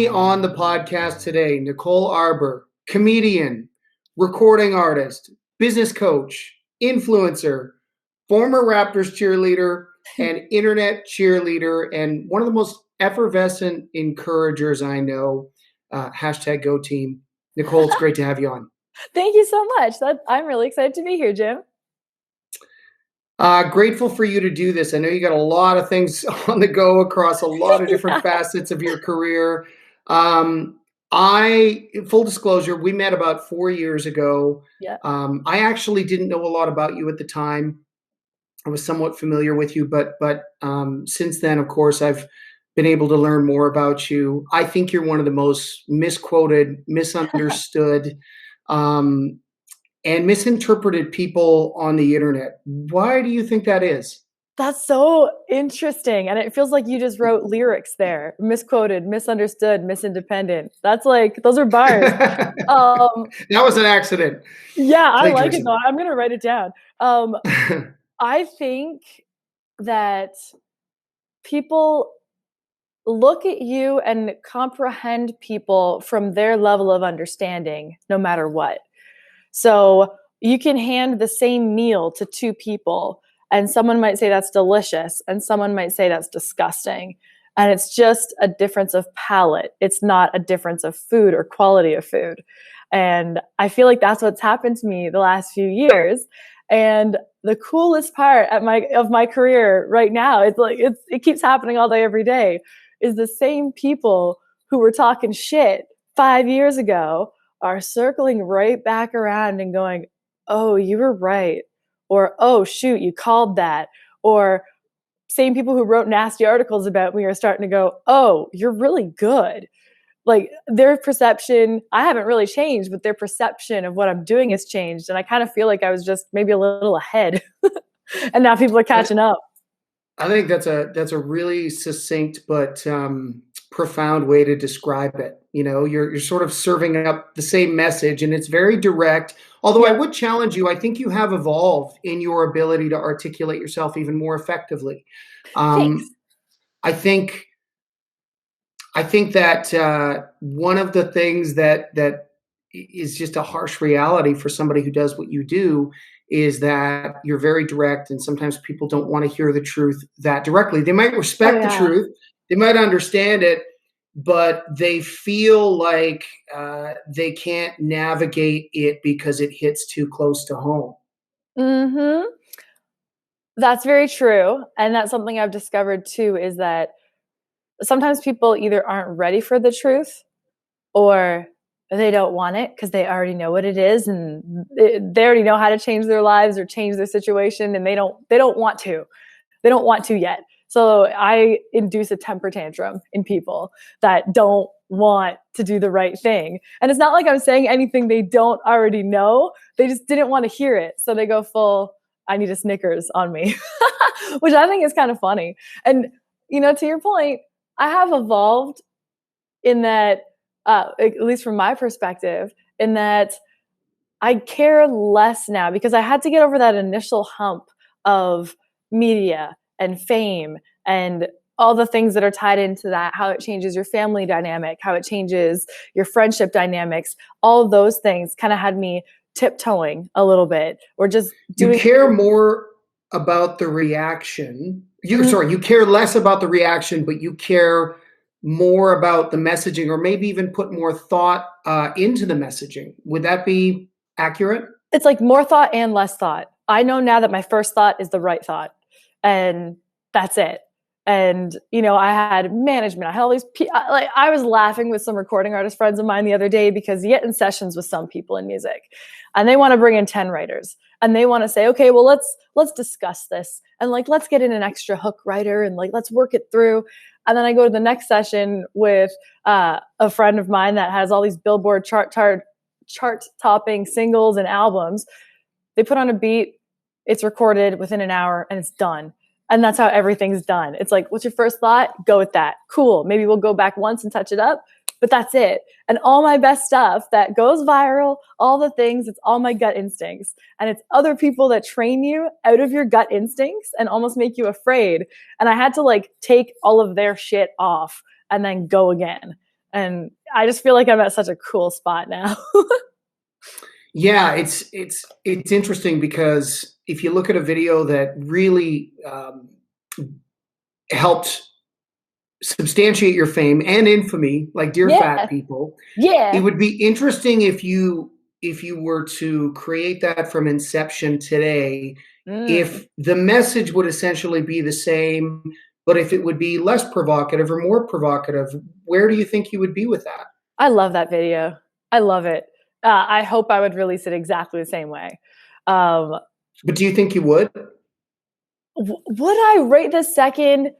On the podcast today, Nicole Arbour, comedian, recording artist, business coach, influencer, former Raptors cheerleader, and internet cheerleader, and one of the most effervescent encouragers I know. Hashtag Go Team. Nicole, it's great to have you on. Thank you so much. I'm really excited to be here, Jim. Grateful for you to do this. I know you got a lot of things on the go across a lot of different facets of your career. Full disclosure, we met about 4 years ago. Yeah. I actually didn't know a lot about you at the time. I was somewhat familiar with you, but since then, of course, I've been able to learn more about you. I think you're one of the most misquoted, misunderstood, and misinterpreted people on the internet. Why do you think that is? That's so interesting. And it feels like you just wrote lyrics there. Misquoted, misunderstood, misindependent. That's like, those are bars. That was an accident. Yeah, I like it though. I'm going to write it down. I think that people look at you and comprehend people from their level of understanding, no matter what. So you can hand the same meal to two people, and someone might say that's delicious, and someone might say that's disgusting. And it's just a difference of palate. It's not a difference of food or quality of food. And I feel like that's what's happened to me the last few years. And the coolest part of my career right now, it keeps happening all day, every day, is the same people who were talking shit 5 years ago are circling right back around and going, oh, you were right. Or, oh, shoot, you called that. Or same people who wrote nasty articles about me are starting to go, oh, you're really good. Like their perception, I haven't really changed, but their perception of what I'm doing has changed. And I kind of feel like I was just maybe a little ahead. And now people are catching up. I think that's a really succinct but profound way to describe it. You know, you're sort of serving up the same message, and it's very direct. Although I would challenge you, I think you have evolved in your ability to articulate yourself even more effectively. Thanks. I think that one of the things that is just a harsh reality for somebody who does what you do is that you're very direct, and sometimes people don't want to hear the truth that directly. They might respect the truth, they might understand it, but they feel like they can't navigate it because it hits too close to home. Mm-hmm. That's very true. And that's something I've discovered too, is that sometimes people either aren't ready for the truth or they don't want it because they already know what it is, and they already know how to change their lives or change their situation, and they don't want to. They don't want to yet. So I induce a temper tantrum in people that don't want to do the right thing. And it's not like I'm saying anything they don't already know. They just didn't want to hear it. So they go full, I need a Snickers on me, which I think is kind of funny. And, to your point, I have evolved in that, at least from my perspective, in that I care less now because I had to get over that initial hump of media and fame and all the things that are tied into that, how it changes your family dynamic, how it changes your friendship dynamics. All of those things kind of had me tiptoeing a little bit, or just doing. You care more about the reaction. You care less about the reaction, but you care more about the messaging, or maybe even put more thought into the messaging. Would that be accurate? It's like more thought and less thought. I know now that my first thought is the right thought, and that's it. And, I had management. I had all these, I was laughing with some recording artist friends of mine the other day because you get in sessions with some people in music and they want to bring in 10 writers and they want to say, okay, well, let's discuss this. And let's get in an extra hook writer and let's work it through. And then I go to the next session with a friend of mine that has all these Billboard chart-topping singles and albums. They put on a beat, it's recorded within an hour, and it's done. And that's how everything's done. It's like, what's your first thought? Go with that. Cool. Maybe we'll go back once and touch it up, but that's it. And all my best stuff that goes viral, all the things, it's all my gut instincts. And it's other people that train you out of your gut instincts and almost make you afraid. And I had to take all of their shit off and then go again. And I just feel like I'm at such a cool spot now. Yeah, it's interesting because if you look at a video that really helped substantiate your fame and infamy, like Dear Fat Yeah. People, it Yeah. would be interesting if you were to create that from inception today, Mm. if the message would essentially be the same, but if it would be less provocative or more provocative, where do you think you would be with that? I love that video. I love it. I hope I would release it exactly the same way. Um, But do you think you would? would I right this second?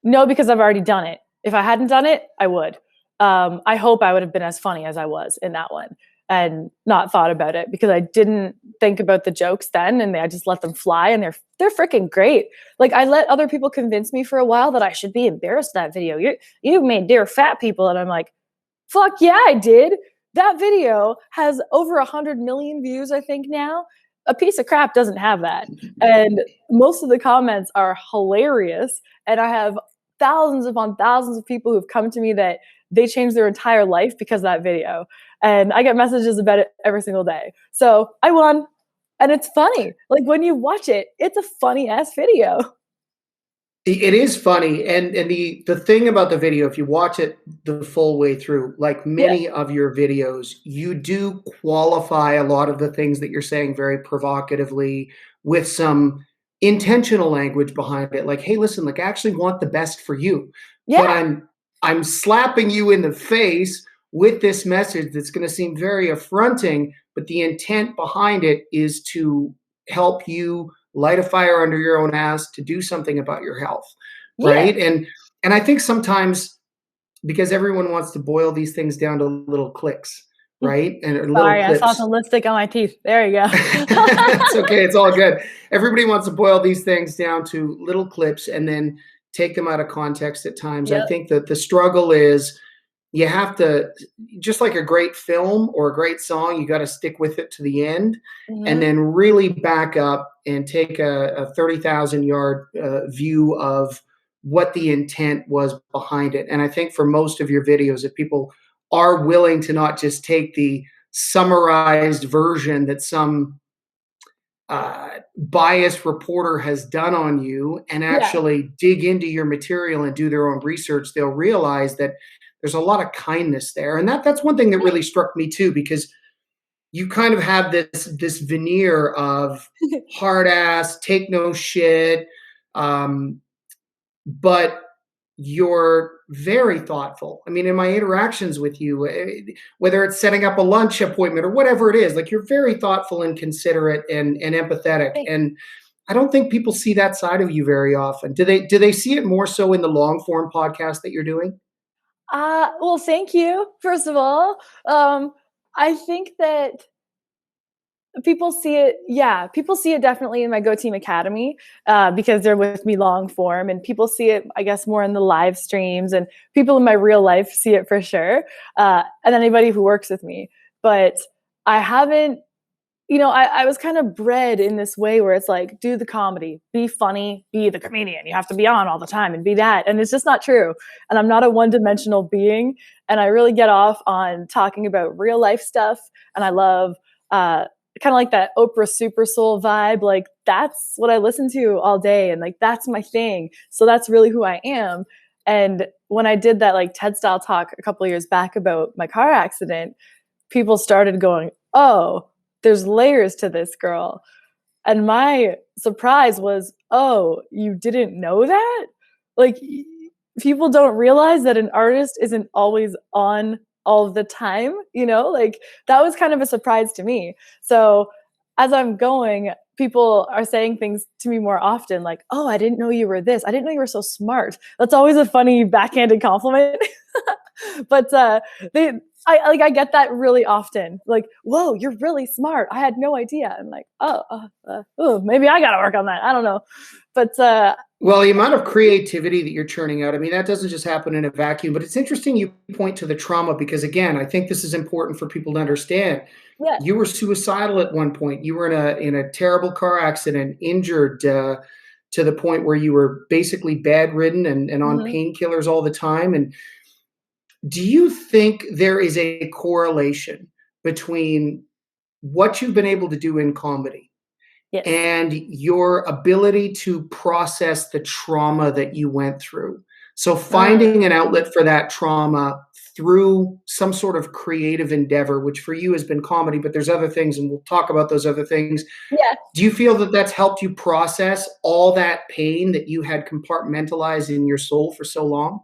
No, because I've already done it. If I hadn't done it, I would. I hope I would have been as funny as I was in that one and not thought about it because I didn't think about the jokes then and I just let them fly and they're freaking great. Like I let other people convince me for a while that I should be embarrassed of that video. You made Dear Fat People, and I'm like, fuck yeah, I did. That video has over 100 million views, I think now. A piece of crap doesn't have that. And most of the comments are hilarious. And I have thousands upon thousands of people who've come to me that they changed their entire life because of that video. And I get messages about it every single day. So I won. And it's funny. Like when you watch it, it's a funny ass video. It is funny, and the thing about the video, if you watch it the full way through, like Yeah. many of your videos, you do qualify a lot of the things that you're saying very provocatively with some intentional language behind it. Like, hey, listen, like I actually want the best for you, but Yeah. I'm slapping you in the face with this message that's going to seem very affronting, but the intent behind it is to help you light a fire under your own ass to do something about your health, Yeah. right? And I think sometimes because everyone wants to boil these things down to little clicks, right? And little Sorry, I saw clips. some lipstick on my teeth. There you go. It's okay, it's all good. Everybody wants to boil these things down to little clips and then take them out of context at times. I Yep. think that the struggle is you have to, just like a great film or a great song, you got to stick with it to the end and Mhm. then really back up and take a 30,000 yard view of what the intent was behind it. And I think for most of your videos, if people are willing to not just take the summarized version that some biased reporter has done on you and Yeah. actually dig into your material and do their own research, they'll realize that there's a lot of kindness there. And that's one thing that really struck me too, because you kind of have this veneer of hard ass, take no shit, but you're very thoughtful. I mean, in my interactions with you, whether it's setting up a lunch appointment or whatever it is, like you're very thoughtful and considerate and empathetic. Thanks. And I don't think people see that side of you very often. Do they see it more so in the long form podcast that you're doing? Well, thank you, first of all. I think that people see it, yeah, people see it definitely in my Go Team Academy because they're with me long form, and people see it, I guess, more in the live streams, and people in my real life see it for sure, and anybody who works with me. But I haven't, I was kind of bred in this way where it's like, do the comedy, be funny, be the comedian. You have to be on all the time and be that. And it's just not true. And I'm not a one-dimensional being. And I really get off on talking about real life stuff. And I love kind of like that Oprah Super Soul vibe. Like that's what I listen to all day. And like, that's my thing. So that's really who I am. And when I did that like TED style talk a couple of years back about my car accident, people started going, oh, there's layers to this girl. And my surprise was, oh, you didn't know that? Like, people don't realize that an artist isn't always on all the time, Like, that was kind of a surprise to me. So, as I'm going, people are saying things to me more often, like, oh, I didn't know you were this. I didn't know you were so smart. That's always a funny backhanded compliment. But they I get that really often. Like, whoa, you're really smart. I had no idea. I'm like, oh, maybe I got to work on that. I don't know. But Well, the amount of creativity that you're churning out, I mean, that doesn't just happen in a vacuum, but it's interesting you point to the trauma because, again, I think this is important for people to understand. yeah. You were suicidal at one point. You were in a terrible car accident, injured to the point where you were basically bedridden and on Hmm. painkillers all the time. And Do you think there is a correlation between what you've been able to do in comedy Yes. and your ability to process the trauma that you went through? So Mm. finding an outlet for that trauma through some sort of creative endeavor, which for you has been comedy, but there's other things, and we'll talk about those other things. Yeah. Do you feel that that's helped you process all that pain that you had compartmentalized in your soul for so long?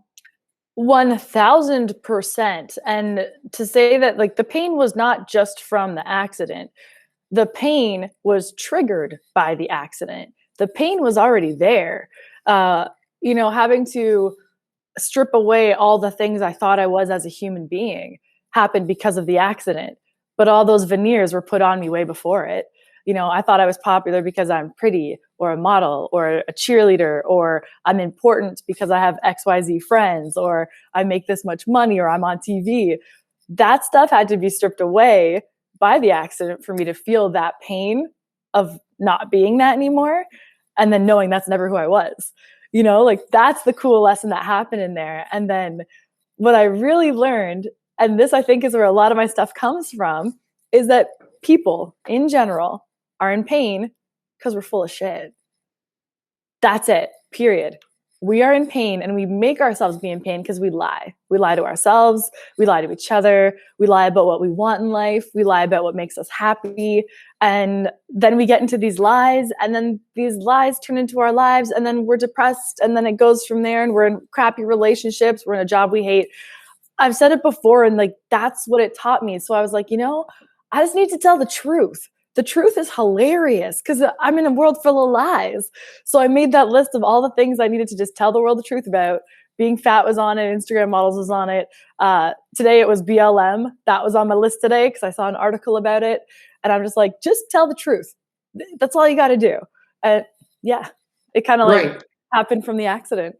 1000%. And to say that, like, the pain was not just from the accident, the pain was triggered by the accident. The pain was already there. Uh, having to strip away all the things I thought I was as a human being happened because of the accident. But all those veneers were put on me way before it. I thought I was popular because I'm pretty or a model or a cheerleader, or I'm important because I have XYZ friends, or I make this much money, or I'm on TV. That stuff had to be stripped away by the accident for me to feel that pain of not being that anymore. And then knowing that's never who I was. Like, that's the cool lesson that happened in there. And then what I really learned, and this I think is where a lot of my stuff comes from, is that people in general are in pain because we're full of shit. That's it, period. We are in pain, and we make ourselves be in pain because we lie. We lie to ourselves. We lie to each other. We lie about what we want in life. We lie about what makes us happy. And then we get into these lies, and then these lies turn into our lives, and then we're depressed, and then it goes from there, and we're in crappy relationships. We're in a job we hate. I've said it before, and like, that's what it taught me. So I was like, I just need to tell the truth. The truth is hilarious because I'm in a world full of lies. So I made that list of all the things I needed to just tell the world the truth about. Being fat was on it. Instagram models was on it. Today it was BLM. That was on my list today because I saw an article about it. And I'm just like, just tell the truth. That's all you got to do. And yeah, it kind of like happened from the accident.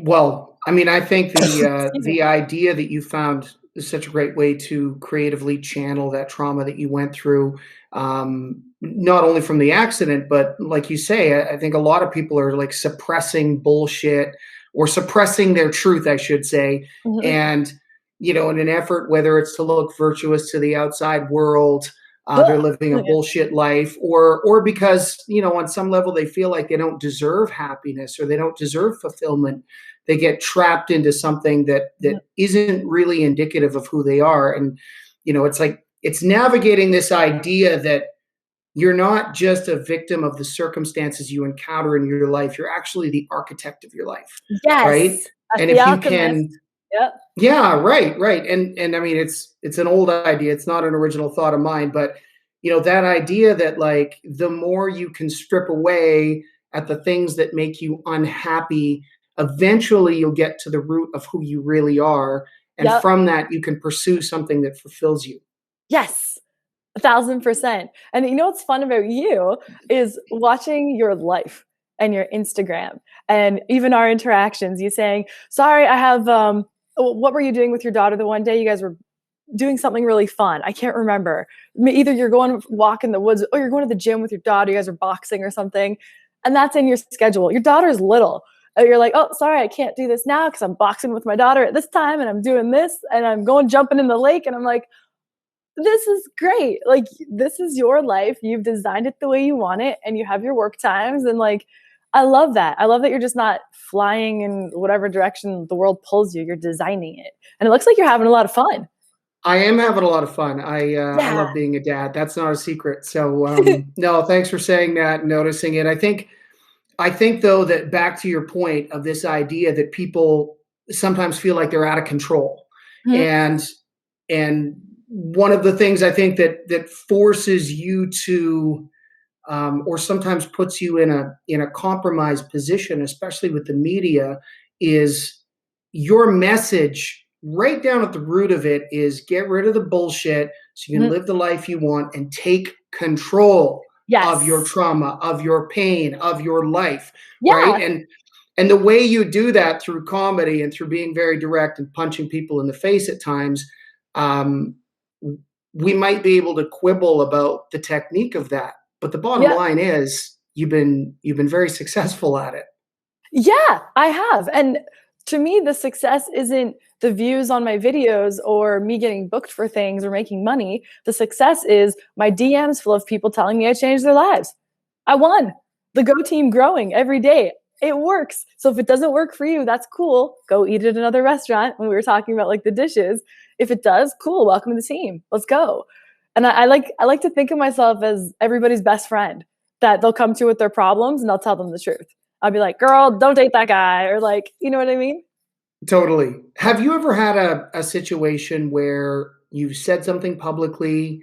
Well, I mean, I think the idea that you found is such a great way to creatively channel that trauma that you went through, not only from the accident, but like you say, I think a lot of people are like suppressing bullshit or suppressing their truth, I should say, and in an effort, whether it's to look virtuous to the outside world. They're living a bullshit life, or because on some level they feel like they don't deserve happiness or they don't deserve fulfillment. They get trapped into something that isn't really indicative of who they are, and it's like it's navigating this idea that you're not just a victim of the circumstances you encounter in your life. You're actually the architect of your life, right? Yes, that's And the if you alchemist. can Yep. yeah, right. And I mean it's an old idea. It's not an original thought of mine, but that idea that like the more you can strip away at the things that make you unhappy, eventually you'll get to the root of who you really are. And Yep. from that you can pursue something that fulfills you. Yes. 1000%. And what's fun about you is watching your life and your Instagram and even our interactions. You saying, sorry, I have, what were you doing with your daughter the one day? You guys were doing something really fun. I can't remember. Either you're going walk in the woods or you're going to the gym with your daughter. You guys are boxing or something. And that's in your schedule. Your daughter's little. You're like, oh, sorry, I can't do this now because I'm boxing with my daughter at this time and I'm doing this and I'm going jumping in the lake. And I'm like, this is great. Like, this is your life. You've designed it the way you want it and you have your work times. And like, I love that. I love that you're just not flying in whatever direction the world pulls you. You're designing it. And it looks like you're having a lot of fun. I am having a lot of fun. I love being a dad. That's not a secret. So no, thanks for saying that and noticing it. I think though that back to your point of this idea that people sometimes feel like they're out of control. And and one of the things I think that forces you to or sometimes puts you in a compromised position, especially with the media, is your message right down at the root of it is get rid of the bullshit so you can live the life you want and take control of your trauma, of your pain, of your life, right? And the way you do that through comedy and through being very direct and punching people in the face at times, um, we might be able to quibble about the technique of that, but the bottom line is you've been very successful at it. Yeah, I have. And to me, the success isn't the views on my videos or me getting booked for things or making money. The success is my DMs full of people telling me I changed their lives. I won. The Go team growing every day. It works. So if it doesn't work for you, that's cool. Go eat at another restaurant when we were talking about like the dishes. If it does, cool. Welcome to the team. Let's go. And I like to think of myself as everybody's best friend, that they'll come to with their problems and I'll tell them the truth. I'll be like, girl, don't date that guy. Or like, you know what I mean? Totally. Have you ever had a situation where you said something publicly,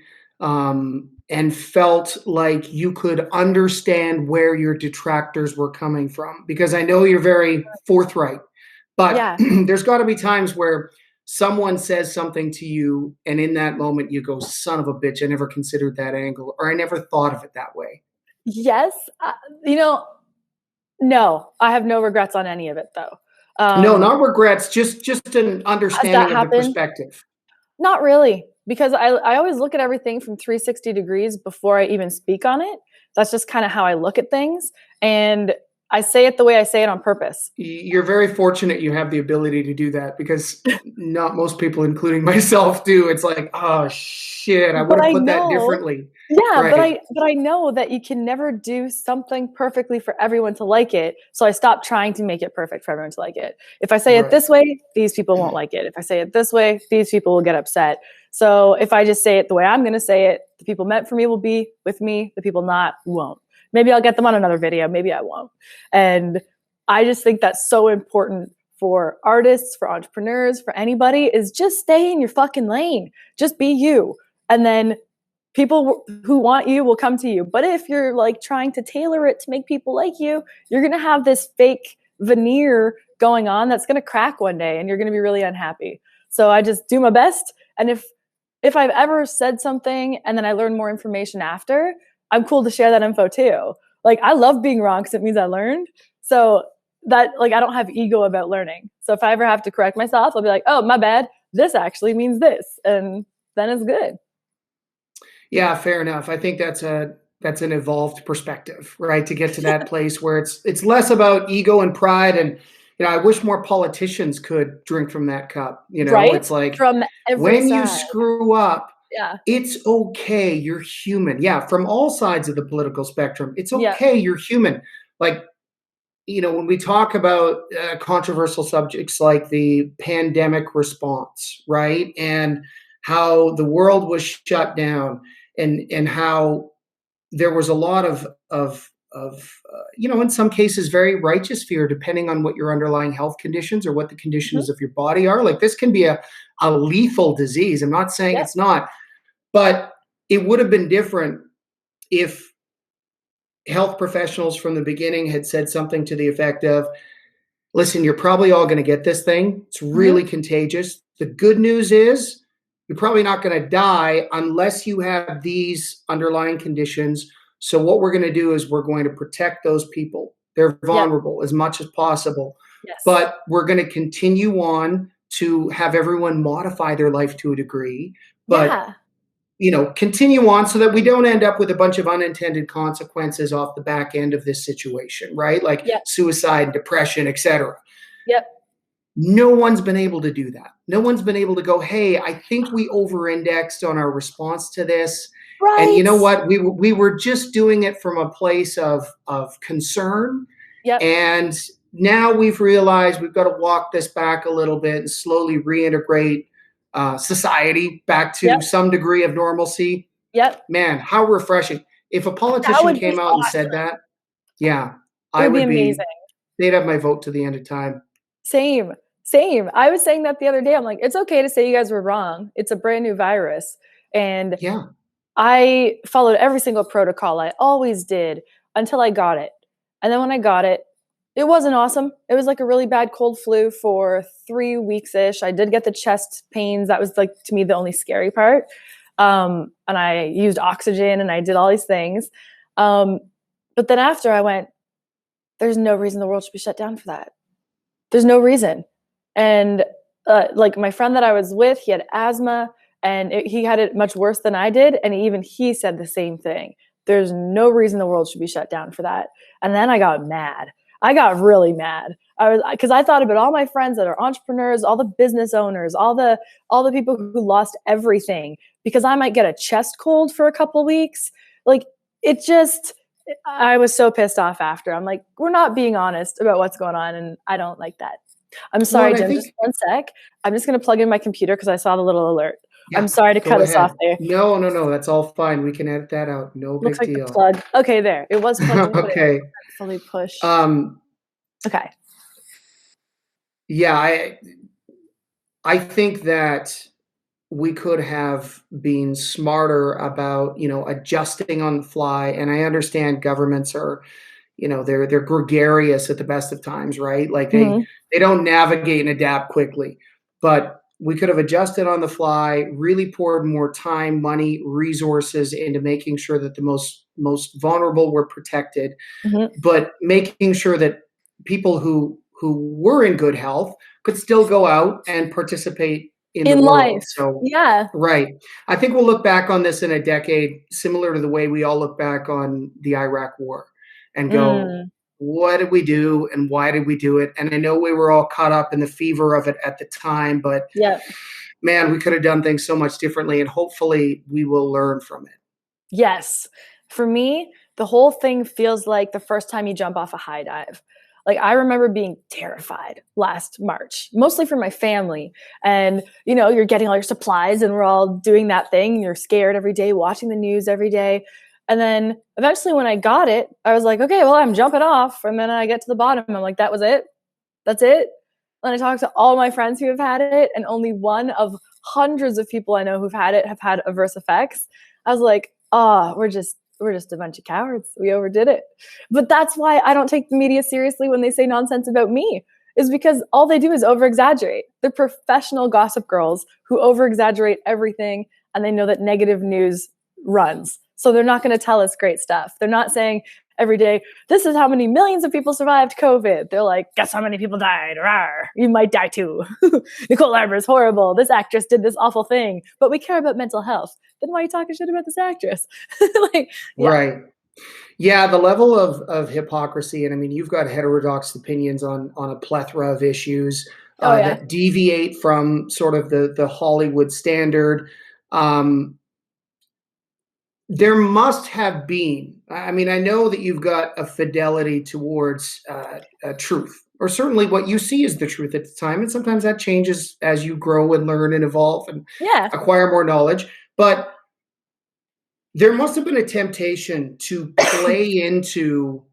and felt like you could understand where your detractors were coming from? Because I know you're very forthright, but Yeah. there's got to be times where someone says something to you, and in that moment you go, "Son of a bitch! I never considered that angle, or I never thought of it that way." Yes. You know, no, I have no regrets on any of it though. No, not regrets, just an Has that understanding of the happened? perspective. Not really, because I always look at everything from 360 degrees before I even speak on it. That's just kind of how I look at things. And I say it the way I say it on purpose. You're very fortunate you have the ability to do that, because not most people, including myself, do. It's like, oh shit, I would But have I put that know, differently. yeah, Right, but I know that you can never do something perfectly for everyone to like it. So I stopped trying to make it perfect for everyone to like it. If I say it right. this way, these people won't like it. If I say it this way, these people will get upset. So if I just say it the way I'm going to say it, the people meant for me will be with me, the people not won't. Maybe I'll get them on another video, maybe I won't. And I just think that's so important for artists, for entrepreneurs, for anybody, is just stay in your fucking lane. Just be you. And then people who want you will come to you. But if you're like trying to tailor it to make people like you, you're going to have this fake veneer going on that's going to crack one day and you're going to be really unhappy. So I just do my best. And if I've ever said something and then I learn more information after, I'm cool to share that info too. Like I love being wrong because it means I learned. So that like I don't have ego about learning. So if I ever have to correct myself, I'll be like, oh, my bad. This actually means this. And then it's good. Yeah, fair enough. I think that's an evolved perspective, right? To get to that place where it's less about ego and pride, and I wish more politicians could drink from that cup. Right? It's like, From every when you side. screw up, Yeah. it's okay. You're human. Yeah, from all sides of the political spectrum, it's Yeah. okay. You're human. Like, when we talk about controversial subjects like the pandemic response, right? And how the world was shut down, and how there was a lot of in some cases very righteous fear, depending on what your underlying health conditions or what the Mhm. conditions of your body are. Like, this can be a lethal disease. I'm not saying Yep. it's not, but it would have been different if health professionals from the beginning had said something to the effect of, listen, you're probably all going to get this thing. It's Mhm. really contagious. The good news is you're probably not going to die unless you have these underlying conditions. So, what we're going to do is we're going to protect those people. They're Yep. vulnerable as much as possible. Yes. But we're going to continue on to have everyone modify their life to a degree. But Yeah. continue on so that we don't end up with a bunch of unintended consequences off the back end of this situation, right? Like Yep. suicide, depression, etc. Yep. No one's been able to do that. No one's been able to go, hey, I think we over-indexed on our response to this. And you Right. know what? We were just doing it from a place of concern. Yep. And now we've realized we've got to walk this back a little bit and slowly reintegrate society back to Yep. some degree of normalcy. Yep. Man, how refreshing. If a That politician would be came out and said awesome. that, yeah, It I would be would be, amazing. they'd have my vote to the end of time. Same. Same. I was saying that the other day. I'm like, it's okay to say you guys were wrong. It's a brand new virus. And Yeah. I followed every single protocol. I always did until I got it. And then when I got it, it wasn't awesome. It was like a really bad cold flu for 3 weeks ish. I did get the chest pains. That was like, to me, the only scary part. And I used oxygen and I did all these things. Um, but then after I went, there's no reason the world should be shut down for that. There's no reason. And like my friend that I was with, he had asthma and he had it much worse than I did. And even he said the same thing. There's no reason the world should be shut down for that. And then I got mad. I got really mad. Because I thought about all my friends that are entrepreneurs, all the business owners, all the people who lost everything because I might get a chest cold for a couple weeks. Like, it just, I was so pissed off after. I'm like, we're not being honest about what's going on, and I don't like that. I'm Well, sorry, and I Jim. think, Just one sec. I'm just going to plug in my computer because I saw the little alert. I'm yeah, sorry to go cut us off ahead. there. No, no, no, that's all fine. We can edit that out. No Looks big like the deal. plug. Okay, there. It was plugged in, but it Okay. wasn't fully pushed. Um, Okay. yeah, I think that we could have been smarter about, adjusting on the fly. And I understand governments are, they're gregarious at the best of times, right? Like Mhm. they don't navigate and adapt quickly. But we could have adjusted on the fly, really poured more time, money, resources into making sure that the most vulnerable were protected, Mhm. but making sure that people who were in good health could still go out and participate in the In world. life. So, Yeah. right. I think we'll look back on this in a decade, similar to the way we all look back on the Iraq War and go, Mm. what did we do and why did we do it? And I know we were all caught up in the fever of it at the time, but Yep. man, we could have done things so much differently, and hopefully we will learn from it. Yes. For me, the whole thing feels like the first time you jump off a high dive. Like, I remember being terrified last March, mostly for my family. And, you're getting all your supplies and we're all doing that thing. You're scared every day, watching the news every day. And then eventually when I got it, I was like, okay, well, I'm jumping off. And then I get to the bottom. I'm like, that was it. That's it. And I talked to all my friends who have had it, and only one of hundreds of people I know who've had it have had adverse effects. I was like, oh, we're just a bunch of cowards. We overdid it. But that's why I don't take the media seriously when they say nonsense about me, is because all they do is over exaggerate. They're professional gossip girls who over exaggerate everything, and they know that negative news runs. So they're not going to tell us great stuff. They're not saying every day, this is how many millions of people survived COVID. They're like, guess how many people died? Rawr, you might die too. Nicole Arbour is horrible. This actress did this awful thing, but we care about mental health. Then why are you talking shit about this actress? Like, yeah. Right. Yeah, the level of hypocrisy, and I mean, you've got heterodox opinions on a plethora of issues Oh, yeah. that deviate from sort of the Hollywood standard. Um, there must have been. I mean, I know that you've got a fidelity towards truth, or certainly what you see is the truth at the time, and sometimes that changes as you grow and learn and evolve and Yeah. acquire more knowledge. But there must have been a temptation to play into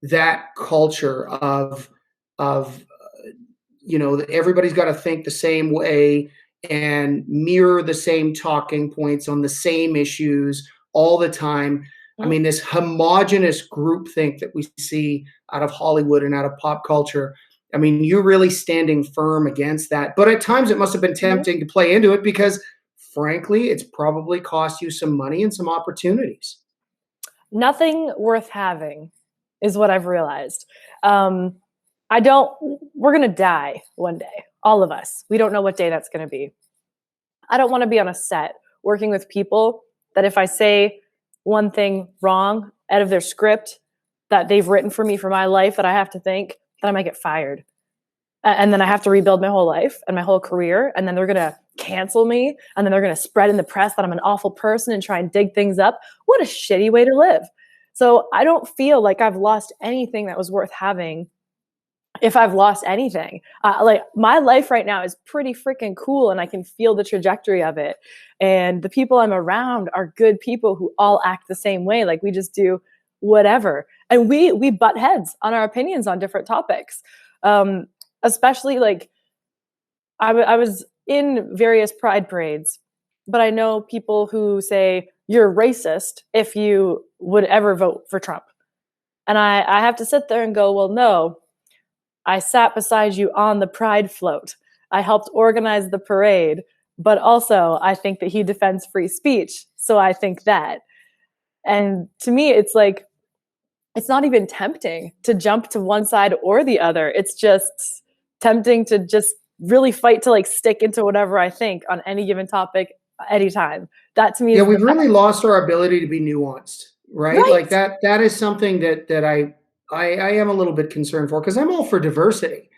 that culture of everybody's got to think the same way and mirror the same talking points on the same issues all the time. I Mm, mean, this homogenous groupthink that we see out of Hollywood and out of pop culture. I mean, you're really standing firm against that. But at times it must have been mhm. tempting to play into it because, frankly, it's probably cost you some money and some opportunities. Nothing worth having is what I've realized. Um, I don't, we're going to die one day, all of us. We don't know what day that's going to be. I don't want to be on a set working with people that if I say one thing wrong out of their script that they've written for me for my life that I have to think, that I might get fired. And then I have to rebuild my whole life and my whole career. And then they're going to cancel me. And then they're going to spread in the press that I'm an awful person and try and dig things up. What a shitty way to live. So I don't feel like I've lost anything that was worth having if I've lost anything. Like, my life right now is pretty freaking cool and I can feel the trajectory of it. And the people I'm around are good people who all act the same way. Like, we just do whatever. And we butt heads on our opinions on different topics. Especially like I was in various pride parades, but I know people who say you're racist if you would ever vote for Trump. And I have to sit there and go, well, no, I sat beside you on the pride float. I helped organize the parade, but also I think that he defends free speech. So I think that. And to me, it's like, it's not even tempting to jump to one side or the other. It's just tempting to just really fight to like stick into whatever I think on any given topic anytime. That to me Yeah, is the we've best. really lost our ability to be nuanced, right? Right. Like that is something that I am a little bit concerned for, because I'm all for diversity,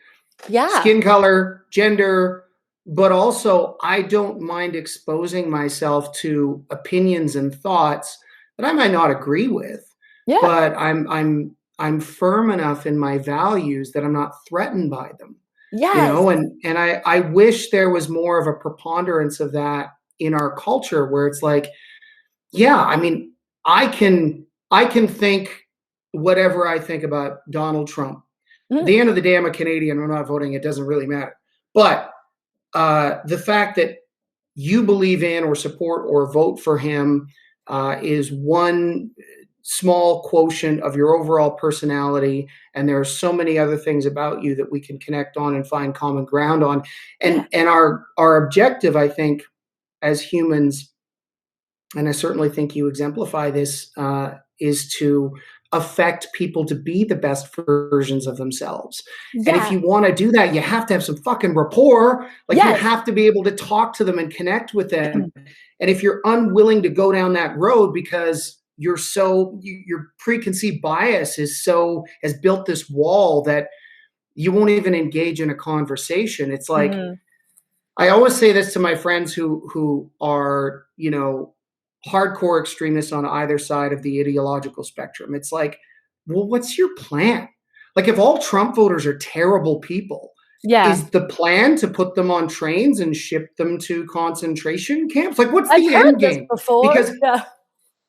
Yeah. skin color, gender, but also I don't mind exposing myself to opinions and thoughts that I might not agree with, Yeah. but I'm firm enough in my values that I'm not threatened by them. Yes. And I wish there was more of a preponderance of that in our culture, where it's like, yeah, I mean, I can think whatever I think about Donald Trump. At Mhm. the end of the day, I'm a Canadian. I'm not voting. It doesn't really matter. But the fact that you believe in or support or vote for him is one small quotient of your overall personality, and there are so many other things about you that we can connect on and find common ground on. Yeah. And our objective, I think, as humans, and I certainly think you exemplify this, is to affect people to be the best versions of themselves. And if Yeah. you want to do that, you have to have some fucking rapport. Like, you Yes. have to be able to talk to them and connect with them. And if you're unwilling to go down that road because your preconceived bias has built this wall that you won't even engage in a conversation. It's like, Mhm. I always say this to my friends who are, hardcore extremists on either side of the ideological spectrum. It's like, well, what's your plan? Like, if all Trump voters are terrible people, Yeah. is the plan to put them on trains and ship them to concentration camps? Like, what's I've the heard end this game? before. Because Yeah.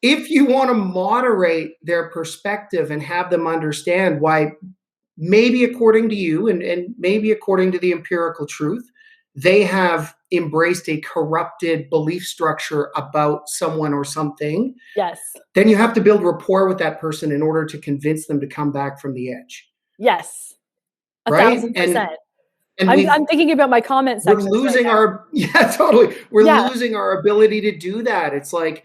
if you want to moderate their perspective and have them understand why, maybe according to you, and maybe according to the empirical truth, they have embraced a corrupted belief structure about someone or something, Yes. then you have to build rapport with that person in order to convince them to come back from the edge, Yes. right? And 1,000%. and I'm thinking about my comment we're sections right losing now. our yeah, totally. We're Yeah. losing our ability to do that. It's like,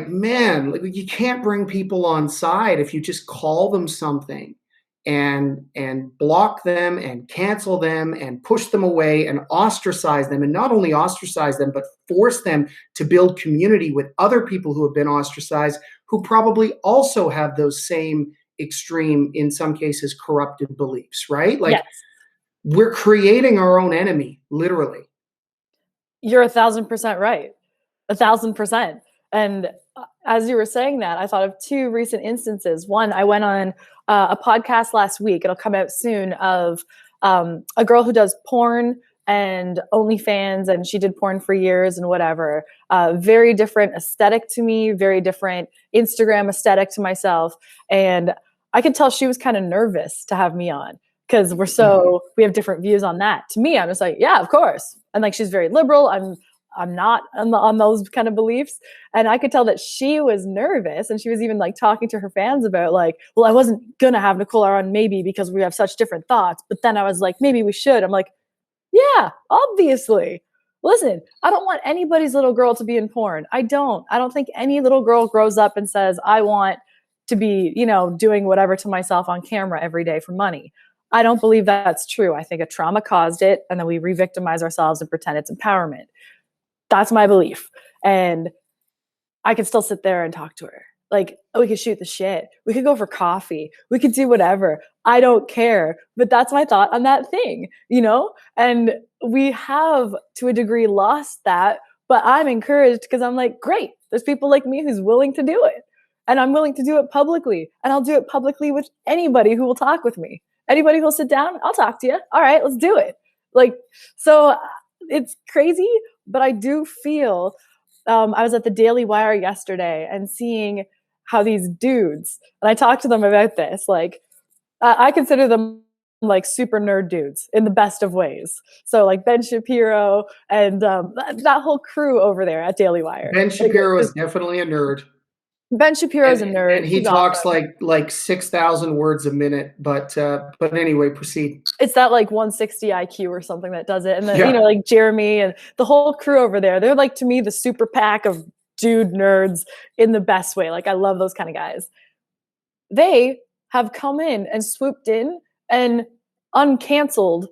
man, like, you can't bring people on side if you just call them something and block them and cancel them and push them away and ostracize them, and not only ostracize them but force them to build community with other people who have been ostracized, who probably also have those same extreme, in some cases corrupted beliefs, right? Like, Yes. we're creating our own enemy, literally. You're 1,000% right. 1,000%. And as you were saying that, I thought of two recent instances. One, I went on a podcast last week, it'll come out soon, of a girl who does porn and OnlyFans, and she did porn for years and whatever. Very different aesthetic to me, very different Instagram aesthetic to myself. And I could tell she was kind of nervous to have me on, because we have different views on that. To me, I'm just like, yeah, of course. And like, she's very liberal. I'm not on those kind of beliefs. And I could tell that she was nervous, and she was even like talking to her fans about like, well, I wasn't going to have Nicole on maybe because we have such different thoughts. But then I was like, maybe we should. I'm like, yeah, obviously. Listen, I don't want anybody's little girl to be in porn. I don't think any little girl grows up and says, I want to be, doing whatever to myself on camera every day for money. I don't believe that's true. I think a trauma caused it, and then we re-victimize ourselves and pretend it's empowerment. That's my belief. And I could still sit there and talk to her. Like, we could shoot the shit. We could go for coffee. We could do whatever. I don't care. But that's my thought on that thing, And we have, to a degree, lost that. But I'm encouraged because I'm like, great. There's people like me who's willing to do it. And I'm willing to do it publicly. And I'll do it publicly with anybody who will talk with me. Anybody who'll sit down, I'll talk to you. All right, let's do it. Like, so it's crazy, but I do feel I was at the Daily Wire yesterday and seeing how these dudes, and I talked to them about this, like, I consider them like super nerd dudes in the best of ways. So like Ben Shapiro and that whole crew over there at Daily Wire. Ben Like, Shapiro is definitely a nerd. Ben Shapiro's a nerd. And he He's talks awesome. like 6,000 words a minute. But anyway, proceed. It's that like 160 IQ or something that does it. And then, Yeah. like Jeremy and the whole crew over there, they're like, to me, the super pack of dude nerds in the best way. Like, I love those kind of guys. They have come in and swooped in and uncanceled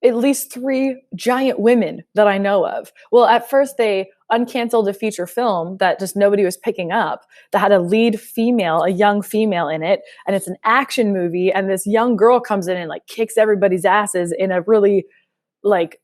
at least 3 giant women that I know of. Well, at first they uncanceled a feature film that just nobody was picking up that had a lead female, a young female in it, and it's an action movie, and this young girl comes in and like kicks everybody's asses in a really like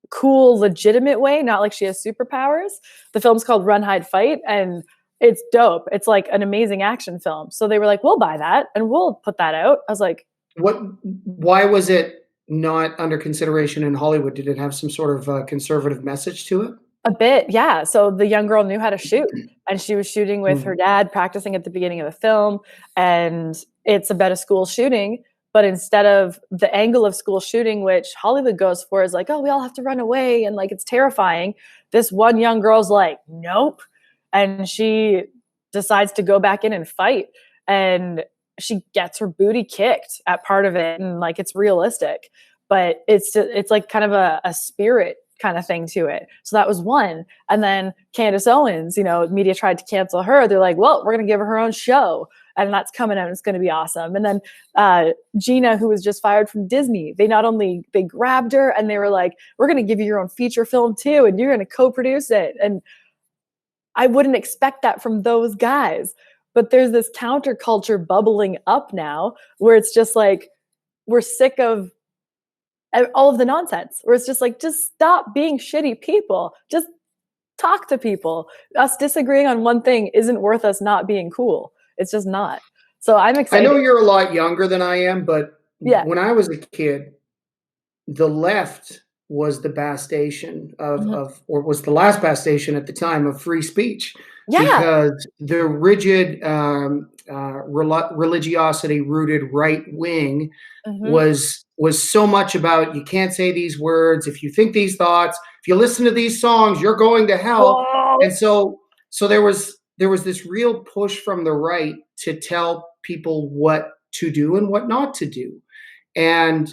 cool, legitimate way, not like she has superpowers. The film's called Run, Hide, Fight, and it's dope. It's like an amazing action film. So they were like, we'll buy that and we'll put that out. I was like, why was it not under consideration in Hollywood? Did it have some sort of conservative message to it? A bit, yeah. So the young girl knew how to shoot, and she was shooting with her dad, practicing at the beginning of the film. And it's about a school shooting, but instead of the angle of school shooting, which Hollywood goes for, is like, oh, we all have to run away, and like it's terrifying. This one young girl's like, nope, and she decides to go back in and fight, and she gets her booty kicked at part of it, and like it's realistic, but it's like kind of a spirit kind of thing to it. So that was one. And then Candace Owens, you know, media tried to cancel her. They're like, well, we're going to give her own show, and that's coming out. And it's going to be awesome. And then Gina, who was just fired from Disney, they grabbed her and they were like, we're going to give you your own feature film too, and you're going to co-produce it. And I wouldn't expect that from those guys. But there's this counterculture bubbling up now where it's just like, we're sick of all of the nonsense, where it's just like, just stop being shitty people. Just talk to people. Us disagreeing on one thing isn't worth us not being cool. It's just not. So I'm excited. I know you're a lot younger than I am, but when I was a kid, the left was the bastion of or was the last bastion at the time of free speech. Yeah. Because the rigid religiosity rooted right wing was so much about, you can't say these words, if you think these thoughts, if you listen to these songs, you're going to hell. Whoa. And so there was this real push from the right to tell people what to do and what not to do. And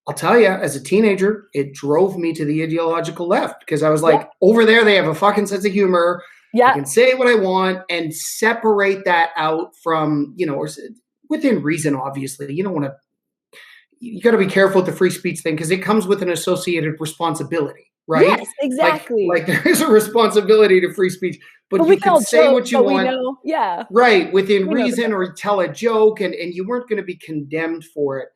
I'll tell you, as a teenager, it drove me to the ideological left, because I was like, over there, they have a fucking sense of humor. Yeah. I can say what I want and separate that out from, you know, or within reason, obviously. You don't want to, you got to be careful with the free speech thing, because it comes with an associated responsibility, right? Yes, exactly. Like there is a responsibility to free speech, but you can say what you want. Yeah. Right, within reason, or tell a joke, and you weren't going to be condemned for it.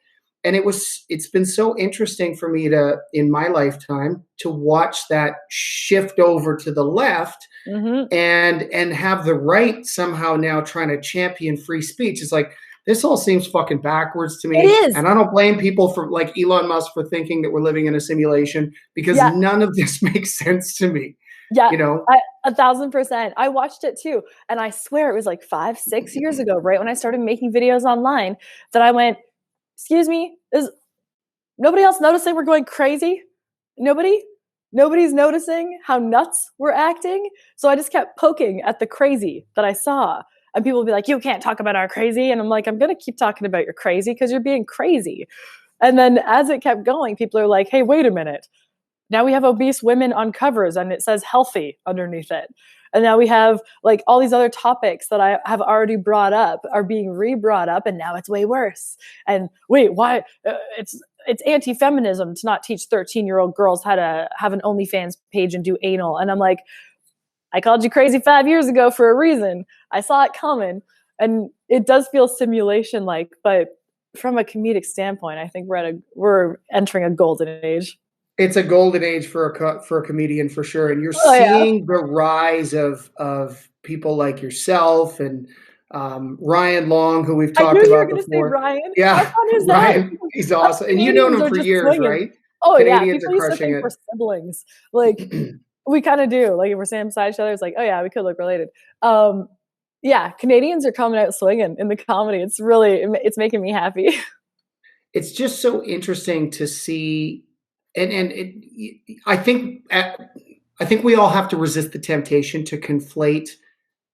And it's been so interesting for me in my lifetime, to watch that shift over to the left, and have the right somehow now trying to champion free speech. It's like, this all seems fucking backwards to me. It is. And I don't blame people for, like Elon Musk, for thinking that we're living in a simulation, because none of this makes sense to me. Yeah, you know, 1,000%. I watched it too. And I swear it was like 5-6 years ago, right when I started making videos online, that I went, excuse me, is nobody else noticing we're going crazy? Nobody's noticing how nuts we're acting. So I just kept poking at the crazy that I saw. And people would be like, you can't talk about our crazy. And I'm like, I'm going to keep talking about your crazy because you're being crazy. And then as it kept going, people are like, hey, wait a minute. Now we have obese women on covers and it says healthy underneath it. And now we have like all these other topics that I have already brought up are being re-brought up, and now it's way worse. And wait, why? It's anti-feminism to not teach 13-year-old girls how to have an OnlyFans page and do anal. And I'm like, I called you crazy 5 years ago for a reason. I saw it coming. And it does feel simulation-like, but from a comedic standpoint, I think we're entering a golden age. It's a golden age for a comedian, for sure. And you're seeing the rise of people like yourself and Ryan Long, who we've talked about before. Say Ryan. Yeah, how fun is Ryan, that? He's awesome. And you've known him for years, swinging. Right? Oh, Canadians yeah. People are used to think it. we're siblings. Like, we kind of do. Like, if we're standing beside each other, it's like, oh, yeah, we could look related. Yeah, Canadians are coming out swinging in the comedy. It's making me happy. It's just so interesting to see. I think we all have to resist the temptation to conflate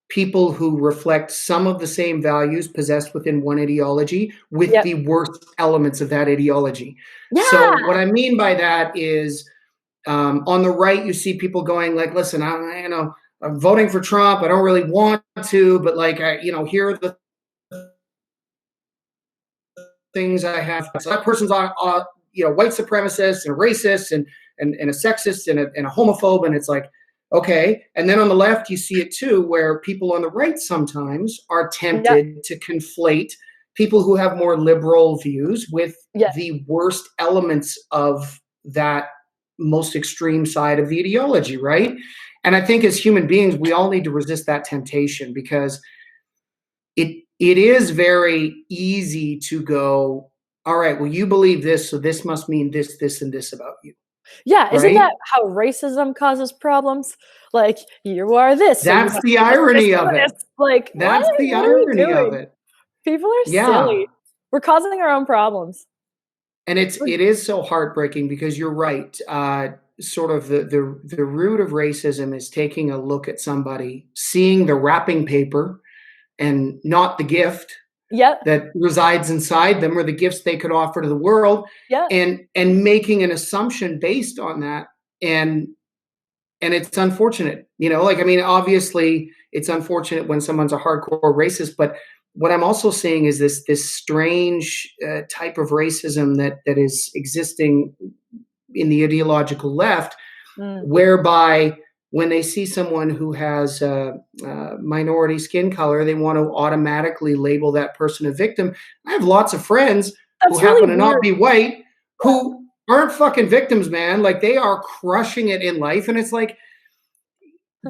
people who reflect some of the same values possessed within one ideology with the worst elements of that ideology. Yeah. So what I mean by that is, on the right, you see people going like, listen, I'm voting for Trump. I don't really want to, but like, here are the things I have. So that person's on white supremacist and a racist and a sexist and a homophobe. And it's like, Okay. And then on the left, you see it too, where people on the right sometimes are Yeah. tempted to conflate people who have more liberal views with Yeah. the worst elements of that most extreme side of the ideology, right? And I think as human beings, we all need to resist that temptation because it is very easy to go, all right, well, you believe this, so this must mean this, this, and this about you, Yeah, isn't right? that how racism causes problems? Like, you are this, so you That's must the be this irony or of this. it. Like, what? That's the What are we irony of doing? it. People are Yeah. silly. We're causing our own problems. And it is so heartbreaking because you're right. Sort of the root of racism is taking a look at somebody, seeing the wrapping paper and not the gift Yep, that resides inside them or the gifts they could offer to the world, yep, and making an assumption based on that. And it's unfortunate, like, I mean, obviously it's unfortunate when someone's a hardcore racist, but what I'm also seeing is this strange type of racism that is existing in the ideological left, mm, whereby when they see someone who has minority skin color, they want to automatically label that person a victim. I have lots of friends who that's really happen to not weird. be white Yeah. who aren't fucking victims, man. Like, they are crushing it in life. And it's like,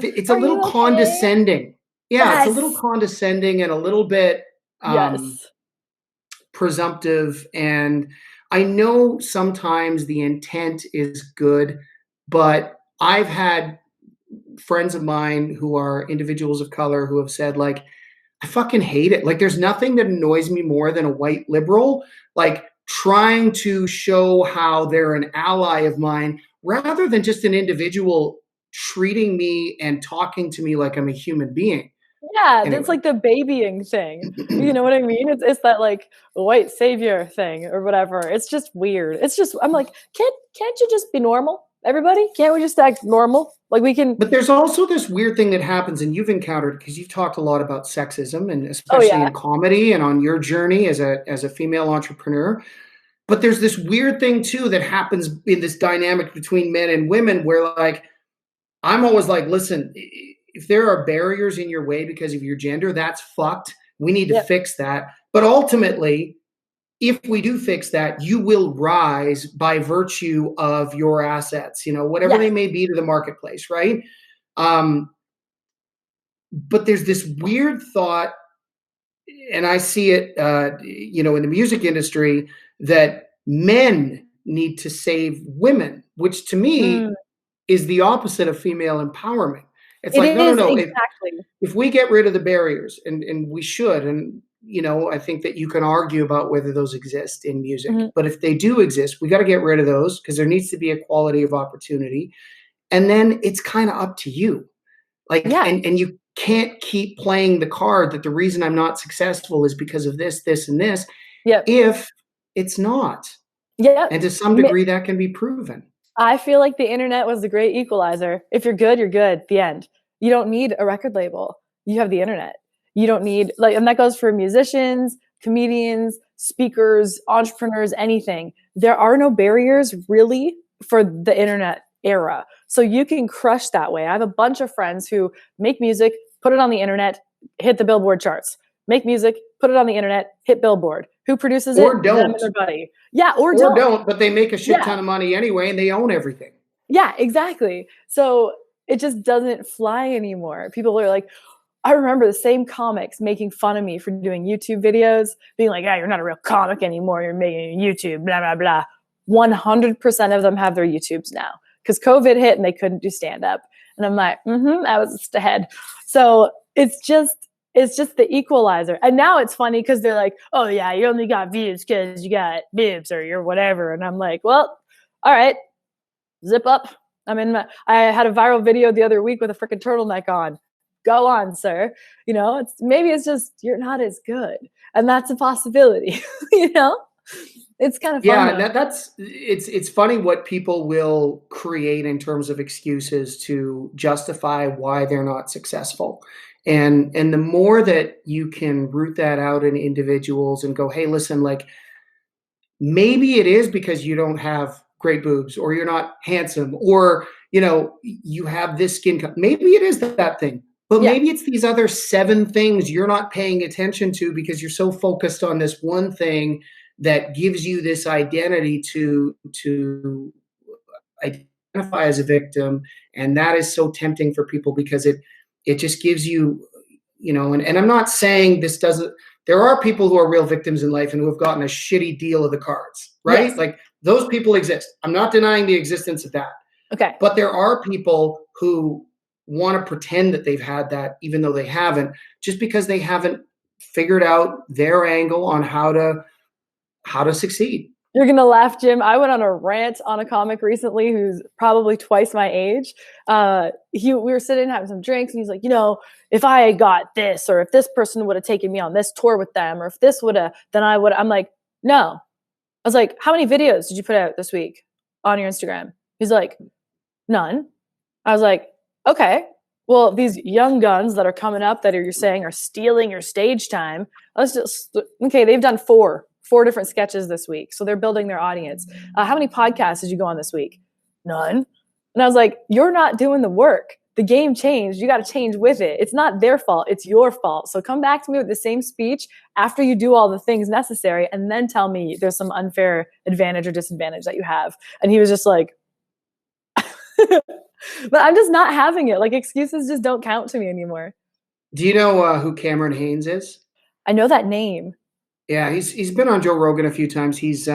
it's a Are little you okay? condescending. Yeah, it's a little Yes, condescending and a little bit yes. presumptive. And I know sometimes the intent is good, but I've had friends of mine who are individuals of color who have said, like, I fucking hate it. Like, there's nothing that annoys me more than a white liberal, like, trying to show how they're an ally of mine rather than just an individual treating me and talking to me like I'm a human being. Yeah, that's Anyway. like the babying thing. You know what I mean? It's that like white savior thing or whatever. It's just weird. It's just I'm like, can't you just be normal? Everybody? Can't we just act normal? Like we can But there's also this weird thing that happens, and you've encountered because you've talked a lot about sexism, and oh especially yeah. in comedy and on your journey as a female entrepreneur. But there's this weird thing too that happens in this dynamic between men and women where, like, I'm always like, listen, if there are barriers in your way because of your gender, that's fucked. We need to Yep. fix that. But ultimately, if we do fix that, you will rise by virtue of your assets, whatever Yes. they may be to the marketplace, right? Um, but there's this weird thought, and I see it, in the music industry, that men need to save women, which to me Mm. is the opposite of female empowerment. It's It like, no, no, is no. exactly. If we get rid of the barriers, and we should, and I think that you can argue about whether those exist in music, Mhm. but if they do exist, we got to get rid of those because there needs to be equality of opportunity, and then it's kind of up to you. Like, Yeah. and you can't keep playing the card that the reason I'm not successful is because of this, this, and this, Yep. if it's not. Yep. And to some Mi degree, that can be proven. I feel like the internet was the great equalizer. If you're good, you're good. The end. You don't need a record label. You have the internet. You don't need like, and that goes for musicians, comedians, speakers, entrepreneurs, anything. There are no barriers really for the internet era. So you can crush that way. I have a bunch of friends who make music, put it on the internet, hit the Billboard charts. Make music, put it on the internet, hit Billboard. Who produces it? Or Them and don't. their buddy. Yeah, or Or don't. don't, but they make a shit Yeah. ton of money anyway and they own everything. Yeah, exactly. So it just doesn't fly anymore. People are like, I remember the same comics making fun of me for doing YouTube videos, being like, "Yeah, you're not a real comic anymore. You're making YouTube, blah, blah, blah." 100% of them have their YouTubes now because COVID hit and they couldn't do stand up. And I'm like, I was just ahead. So it's just the equalizer. And now it's funny because they're like, oh, yeah, you only got views because you got boobs or you're whatever. And I'm like, well, all right, zip up. I had a viral video the other week with a freaking turtleneck on. Go on, sir. Maybe it's just you're not as good, and that's a possibility. you know, it's kind of fun Yeah, though. it's funny what people will create in terms of excuses to justify why they're not successful. And the more that you can root that out in individuals and go, hey, listen, like, maybe it is because you don't have great boobs or you're not handsome or you have this maybe it is that thing, but maybe it's these other 7 things you're not paying attention to because you're so focused on this one thing that gives you this identity to identify as a victim. And that is so tempting for people because it just gives you, and I'm not saying this doesn't, there are people who are real victims in life and who have gotten a shitty deal of the cards, right? Yes. Like those people exist. I'm not denying the existence of that. Okay. But there are people who want to pretend that they've had that, even though they haven't, just because they haven't figured out their angle on how to succeed. You're going to laugh, Jim. I went on a rant on a comic recently who's probably twice my age. We were sitting having some drinks, and he's like, if I got this, or if this person would have taken me on this tour with them, or if this would have, then I would. I'm like, no. I was like, how many videos did you put out this week on your Instagram? He's like, none. I was like, okay. Well, these young guns that are coming up that you're saying are stealing your stage time. They've done four different sketches this week. So they're building their audience. How many podcasts did you go on this week? None. And I was like, you're not doing the work. The game changed. You got to change with it. It's not their fault. It's your fault. So come back to me with the same speech after you do all the things necessary, and then tell me there's some unfair advantage or disadvantage that you have. And he was just like, but I'm just not having it. Like, excuses just don't count to me anymore. Do you know who Cameron Haynes is? I know that name. Yeah, he's been on Joe Rogan a few times. He's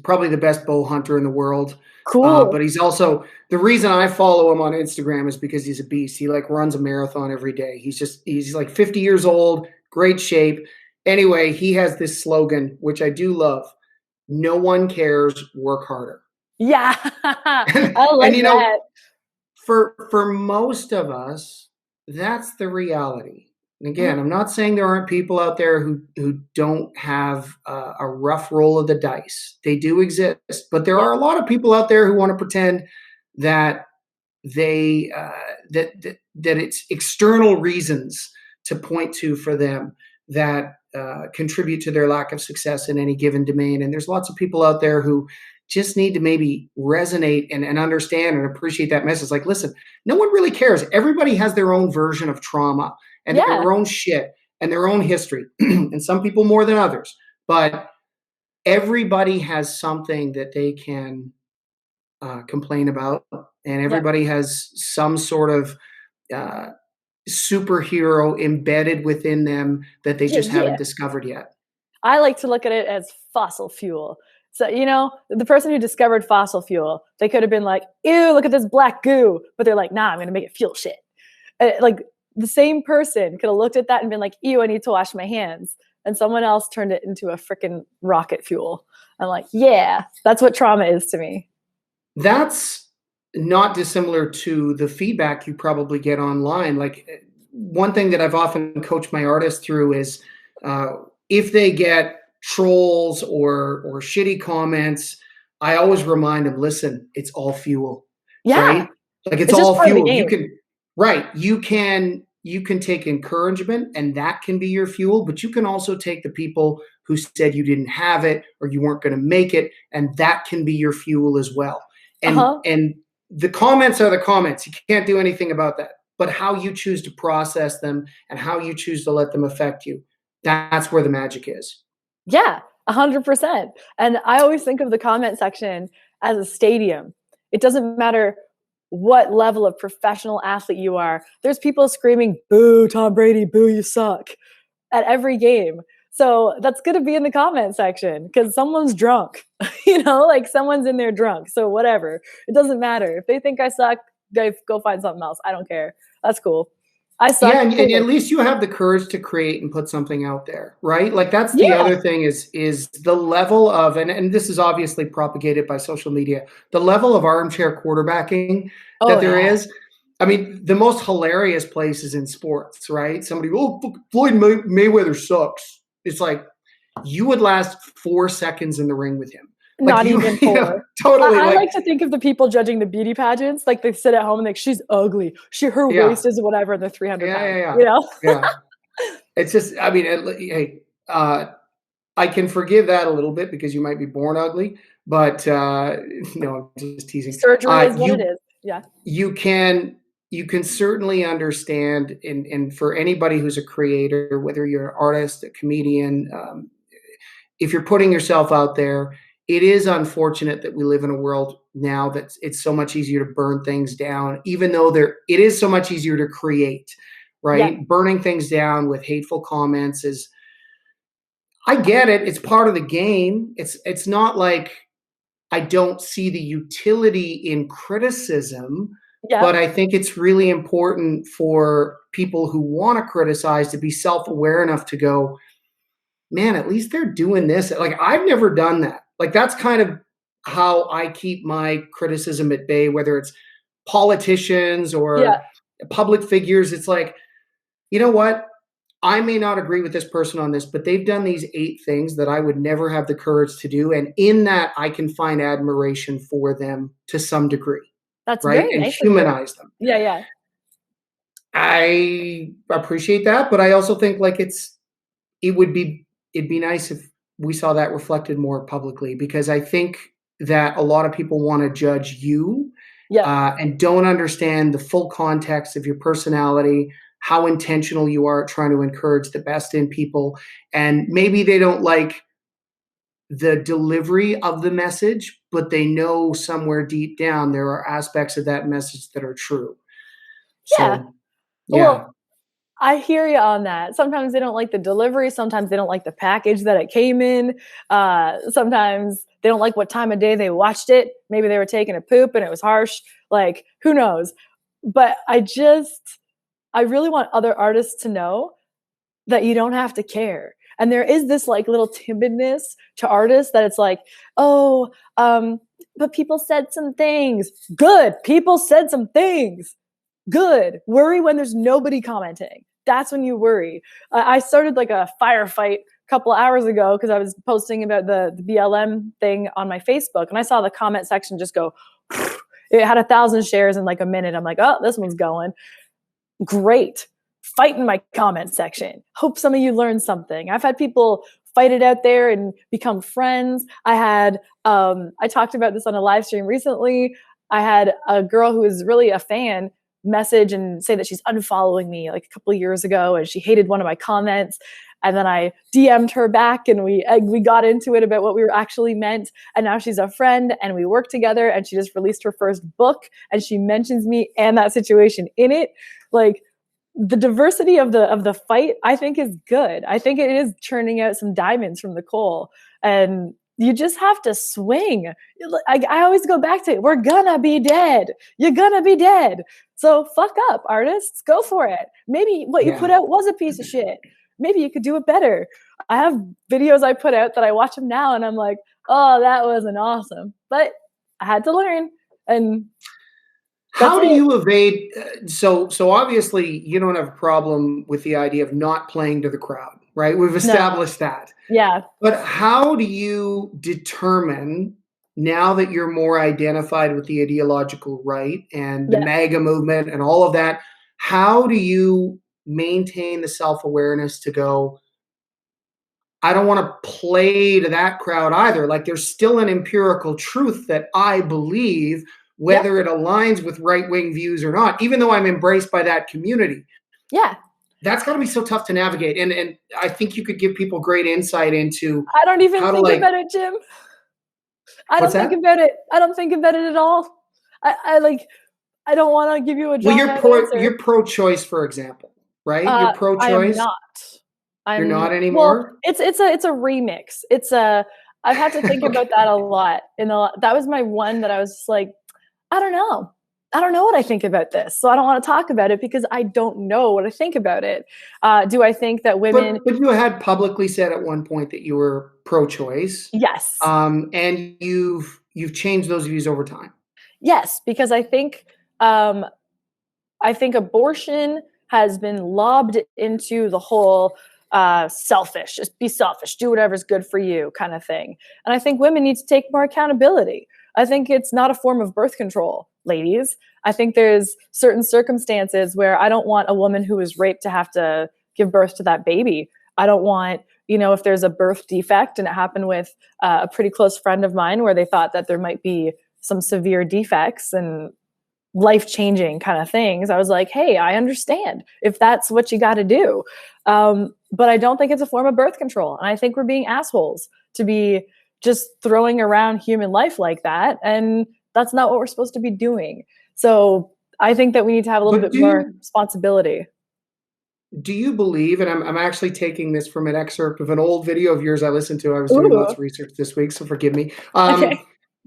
probably the best bow hunter in the world. Cool. But he's also, the reason I follow him on Instagram is because he's a beast. He like runs a marathon every day. He's like 50 years old, great shape. Anyway, he has this slogan, which I do love. No one cares, work harder. Yeah. I like that. For most of us, that's the reality. And again, I'm not saying there aren't people out there who don't have a rough roll of the dice. They do exist, but there are a lot of people out there who want to pretend that they that it's external reasons to point to for them that contribute to their lack of success in any given domain. And there's lots of people out there who just need to maybe resonate and understand and appreciate that message. Like, listen, no one really cares. Everybody has their own version of trauma and their own shit and their own history, and some people more than others. But everybody has something that they can complain about, and everybody has some sort of superhero embedded within them that they just haven't discovered yet. I like to look at it as fossil fuel. So, the person who discovered fossil fuel, they could have been like, ew, look at this black goo. But they're like, nah, I'm going to make it fuel shit. Like, the same person could have looked at that and been like, ew, I need to wash my hands. And someone else turned it into a freaking rocket fuel. I'm like, yeah, that's what trauma is to me. That's not dissimilar to the feedback you probably get online. Like, one thing that I've often coached my artists through is if they get trolls or shitty comments, I always remind them, listen, it's all fuel. Yeah. Right? Like, it's all fuel. You can take encouragement, and that can be your fuel, but you can also take the people who said you didn't have it or you weren't going to make it, and that can be your fuel as well. And the comments are the comments. You can't do anything about that. But how you choose to process them and how you choose to let them affect you, that's where the magic is. Yeah, 100%. And I always think of the comment section as a stadium. It doesn't matter what level of professional athlete you are. There's people screaming, boo, Tom Brady, boo, you suck, at every game. So that's going to be in the comment section because someone's drunk, like someone's in there drunk. So whatever, it doesn't matter. If they think I suck, go find something else. I don't care. That's cool. I suck. Yeah, and at least you have the courage to create and put something out there, right? Like, that's the other thing is the level of, and this is obviously propagated by social media, the level of armchair quarterbacking that there is. I mean, the most hilarious places in sports, right? Somebody, Floyd Mayweather sucks. It's like, you would last 4 seconds in the ring with him. Like, not even 4. Totally. I like to think of the people judging the beauty pageants, like they sit at home and like, she's ugly. Her waist is whatever, and they're 300 pounds. Yeah. It's just, I mean, hey, I can forgive that a little bit because you might be born ugly, but no, I'm just teasing. Surgery is what it You is. Yeah. you can you can certainly understand, and for anybody who's a creator, whether you're an artist, a comedian, if you're putting yourself out there, it is unfortunate that we live in a world now that it's so much easier to burn things down, even though it is so much easier to create, Yeah. right? Burning things down with hateful comments is, I get it. It's part of the game. It's not like I don't see the utility in criticism, Yeah. but I think it's really important for people who want to criticize to be self-aware enough to go, man, at least they're doing this. Like, I've never done that. Like, that's kind of how I keep my criticism at bay, whether it's politicians Yeah. or public figures. It's like, you know what? I may not agree with this person on this, but they've done these 8 things that I would never have the courage to do. And in that, I can find admiration for them to some degree, That's right? very And nice of you. humanize them. Yeah, yeah. I appreciate that, but I also think like it would be it'd be nice if we saw that reflected more publicly, because I think that a lot of people want to judge you, Yeah. and don't understand the full context of your personality, how intentional you are at trying to encourage the best in people, and maybe they don't like the delivery of the message, but they know somewhere deep down there are aspects of that message that are true. Yeah. So yeah, Well, I hear you on that. Sometimes they don't like the delivery. Sometimes they don't like the package that it came in. Sometimes they don't like what time of day they watched it. Maybe they were taking a poop and it was harsh. Like, who knows? But I really want other artists to know that you don't have to care. And there is this like little timidness to artists that it's like, oh, but people said some things. Good. People said some things. Good. Worry when there's nobody commenting. That's when you worry. I started like a firefight a couple hours ago because I was posting about the BLM thing on my Facebook, and I saw the comment section just go. It had 1,000 shares in like a minute. I'm like, oh, this one's going great. Fight in my comment section. Hope some of you learned something. I've had people fight it out there and become friends. I talked about this on a live stream recently. I had a girl who was really a fan message and say that she's unfollowing me like a couple of years ago, and she hated one of my comments. And then I DM'd her back, and we got into it about what we were actually meant. And now she's a friend, and we work together. And she just released her first book, and she mentions me and that situation in it. Like, the diversity of the fight, I think, is good. I think it is churning out some diamonds from the coal, and you just have to swing. I always go back to it. We're gonna be dead. You're gonna be dead. So fuck up, artists. Go for it. Maybe what you put yeah. out was a piece of shit. Maybe you could do it better. I have videos I put out that I watch them now, and I'm like, oh, that wasn't awesome. But I had to learn, and How do you evade? So obviously you don't have a problem with the idea of not playing to the crowd, right? We've no, established that. yeah, But how do you determine, now that you're more identified with the ideological right and the yeah, MAGA movement and all of that, how do you maintain the self-awareness to go, I don't want to play to that crowd either. Like, there's still an empirical truth that I believe, yeah, whether it aligns with right-wing views or not, even though I'm embraced by that community. yeah. That's got to be so tough to navigate. And I think you could give people great insight into I don't even how to, think like, about it, Jim. I what's don't think that? about it. I don't think about it at all. I like. I don't want to give you a Well, drawn out answer. you're pro-choice, for example, right? You're I am pro-choice. not. You're I'm not well. anymore. It's a remix. It's a. I've had to think about that Okay. a lot. That was my one that I was just like, I don't know. I don't know what I think about this, so I don't want to talk about it because I don't know what I think about it. Do I think that women? But you had publicly said at one point that you were pro-choice, Yes, and you've changed those views over time. yes, because I think abortion has been lobbed into the whole selfish, just be selfish, do whatever's good for you kind of thing. And I think women need to take more accountability. I think it's not a form of birth control, ladies. I think there's certain circumstances where I don't want a woman who was raped to have to give birth to that baby. I don't want if there's a birth defect, and it happened with a pretty close friend of mine where they thought that there might be some severe defects and life-changing kind of things. I was like, hey, I understand if that's what you got to do. But I don't think it's a form of birth control. And I think we're being assholes to be just throwing around human life like that. And that's not what we're supposed to be doing. So I think that we need to have a little bit more responsibility. Do you believe, and I'm actually taking this from an excerpt of an old video of yours I listened to. I was doing lots Ooh. of research this week, so forgive me. Okay.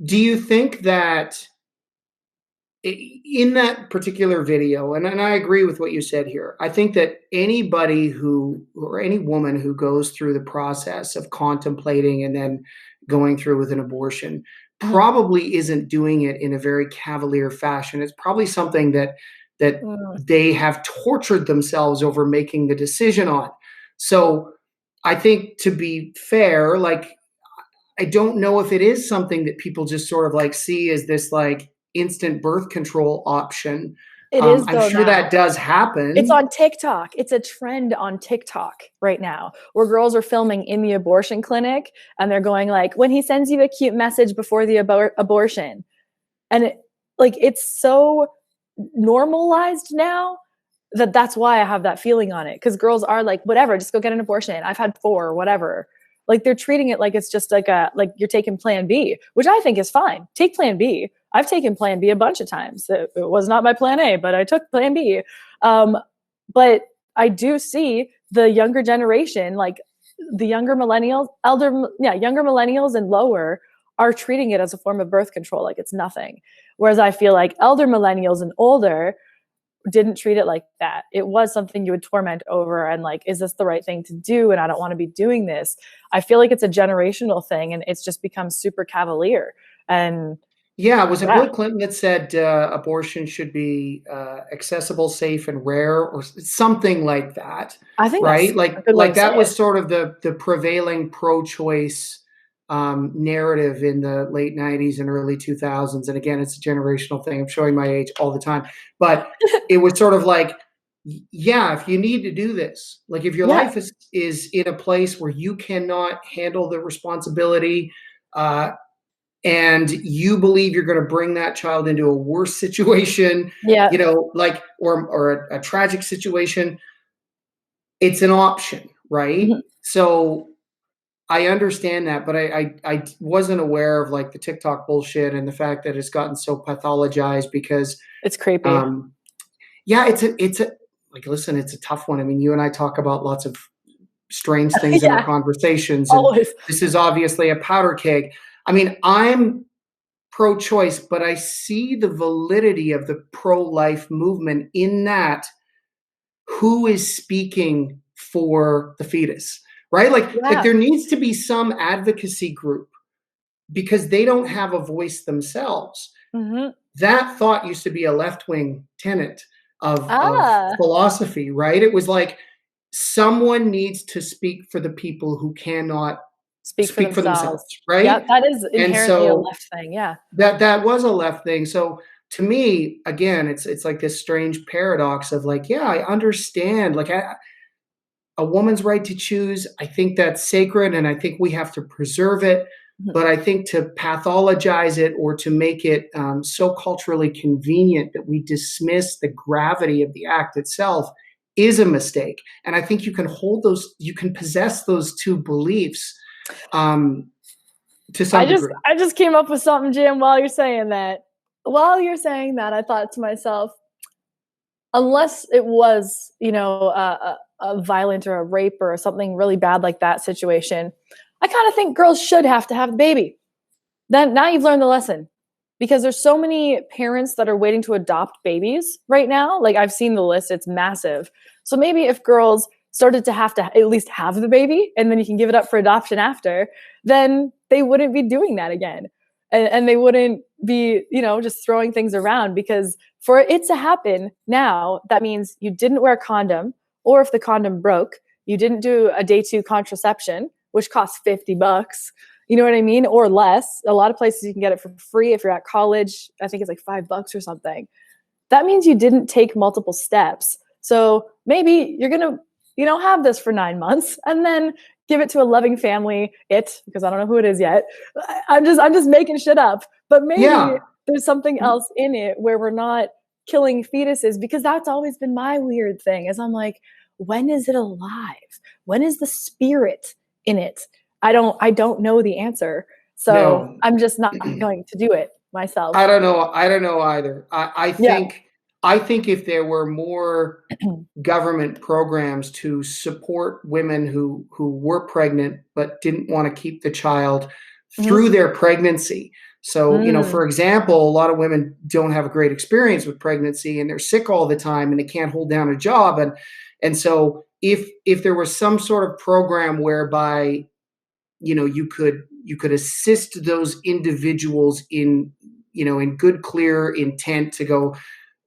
Do you think that in that particular video, and I agree with what you said here, I think that anybody who, or any woman who goes through the process of contemplating and then going through with an abortion probably isn't doing it in a very cavalier fashion. It's probably something that they have tortured themselves over making the decision on. So I think, to be fair, like, I don't know if it is something that people just sort of like see as this like instant birth control option. It is I'm though sure now. that does It's happen. on TikTok. It's a trend on TikTok right now where girls are filming in the abortion clinic and they're going like, when he sends you a cute message before the abortion. And it's so normalized now that that's why I have that feeling on it. Because girls are like, whatever, just go get an abortion. I've had 4, whatever. Like they're treating it like it's just like you're taking plan B, which I think is fine. Take plan B. I've taken plan B a bunch of times. It was not my plan A, but I took plan B. But I do see the younger generation, like the younger millennials, younger millennials and lower are treating it as a form of birth control, like it's nothing. Whereas I feel like elder millennials and older didn't treat it like that. It was something you would torment over and like, is this the right thing to do? And I don't want to be doing this. I feel like it's a generational thing and it's just become super cavalier. And yeah, was it Bill Clinton that said abortion should be accessible, safe, and rare, or something like that? I think right, that's a good way to that say was it. sort of the prevailing pro-choice narrative in the late 90s and early 2000s. And again, it's a generational thing. I'm showing my age all the time, but it was sort of like, yeah, if you need to do this, like if your life is in a place where you cannot handle the responsibility, and you believe you're going to bring that child into a worse situation, like, or a tragic situation, it's an option, right? So I understand that, but I wasn't aware of like the TikTok bullshit and the fact that it's gotten so pathologized because it's creepy. Yeah, it's a like, listen, it's a tough one. I mean, you and I talk about lots of strange things in our conversations, and Always. this is obviously a powder keg. I mean, I'm pro-choice, but I see the validity of the pro-life movement in that who is speaking for the fetus, right? Like there needs to be some advocacy group because they don't have a voice themselves. That thought used to be a left-wing tenet of philosophy, right? It was like someone needs to speak for the people who cannot speak for themselves, right? Yeah, that is inherently a left thing. Yeah, that was a left thing. So to me, again, it's like this strange paradox of like, yeah, I understand, like a woman's right to choose. I think that's sacred, and I think we have to preserve it. But I think to pathologize it or to make it so culturally convenient that we dismiss the gravity of the act itself is a mistake. And I think you can possess those two beliefs to some degree. I just came up with something, Jim, while you're saying that. While you're saying that, I thought to myself, unless it was, a violent or a rape or something really bad like that situation, I kind of think girls should have to have the baby. Then now you've learned the lesson, because there's so many parents that are waiting to adopt babies right now. Like I've seen the list, it's massive. So maybe if girls started to have at least have the baby and then you can give it up for adoption after, then they wouldn't be doing that again. And they wouldn't be, just throwing things around, because for it to happen now, that means you didn't wear a condom, or if the condom broke, you didn't do a day 2 contraception, which costs $50. You know what I mean? Or less. A lot of places you can get it for free if you're at college. I think it's like $5 or something. That means you didn't take multiple steps. So maybe you're going to, have this for 9 months and then give it to a loving family, because I don't know who it is yet. I'm just making shit up, but maybe there's something else in it where we're not killing fetuses, because that's always been my weird thing, is I'm like, when is it alive? When is the spirit in it? I don't know the answer. So I'm just not going to do it myself. I don't know either. I think if there were more government programs to support women who were pregnant but didn't want to keep the child through their pregnancy. So, for example, a lot of women don't have a great experience with pregnancy and they're sick all the time and they can't hold down a job. And so if there was some sort of program whereby, you could assist those individuals in good, clear intent to go,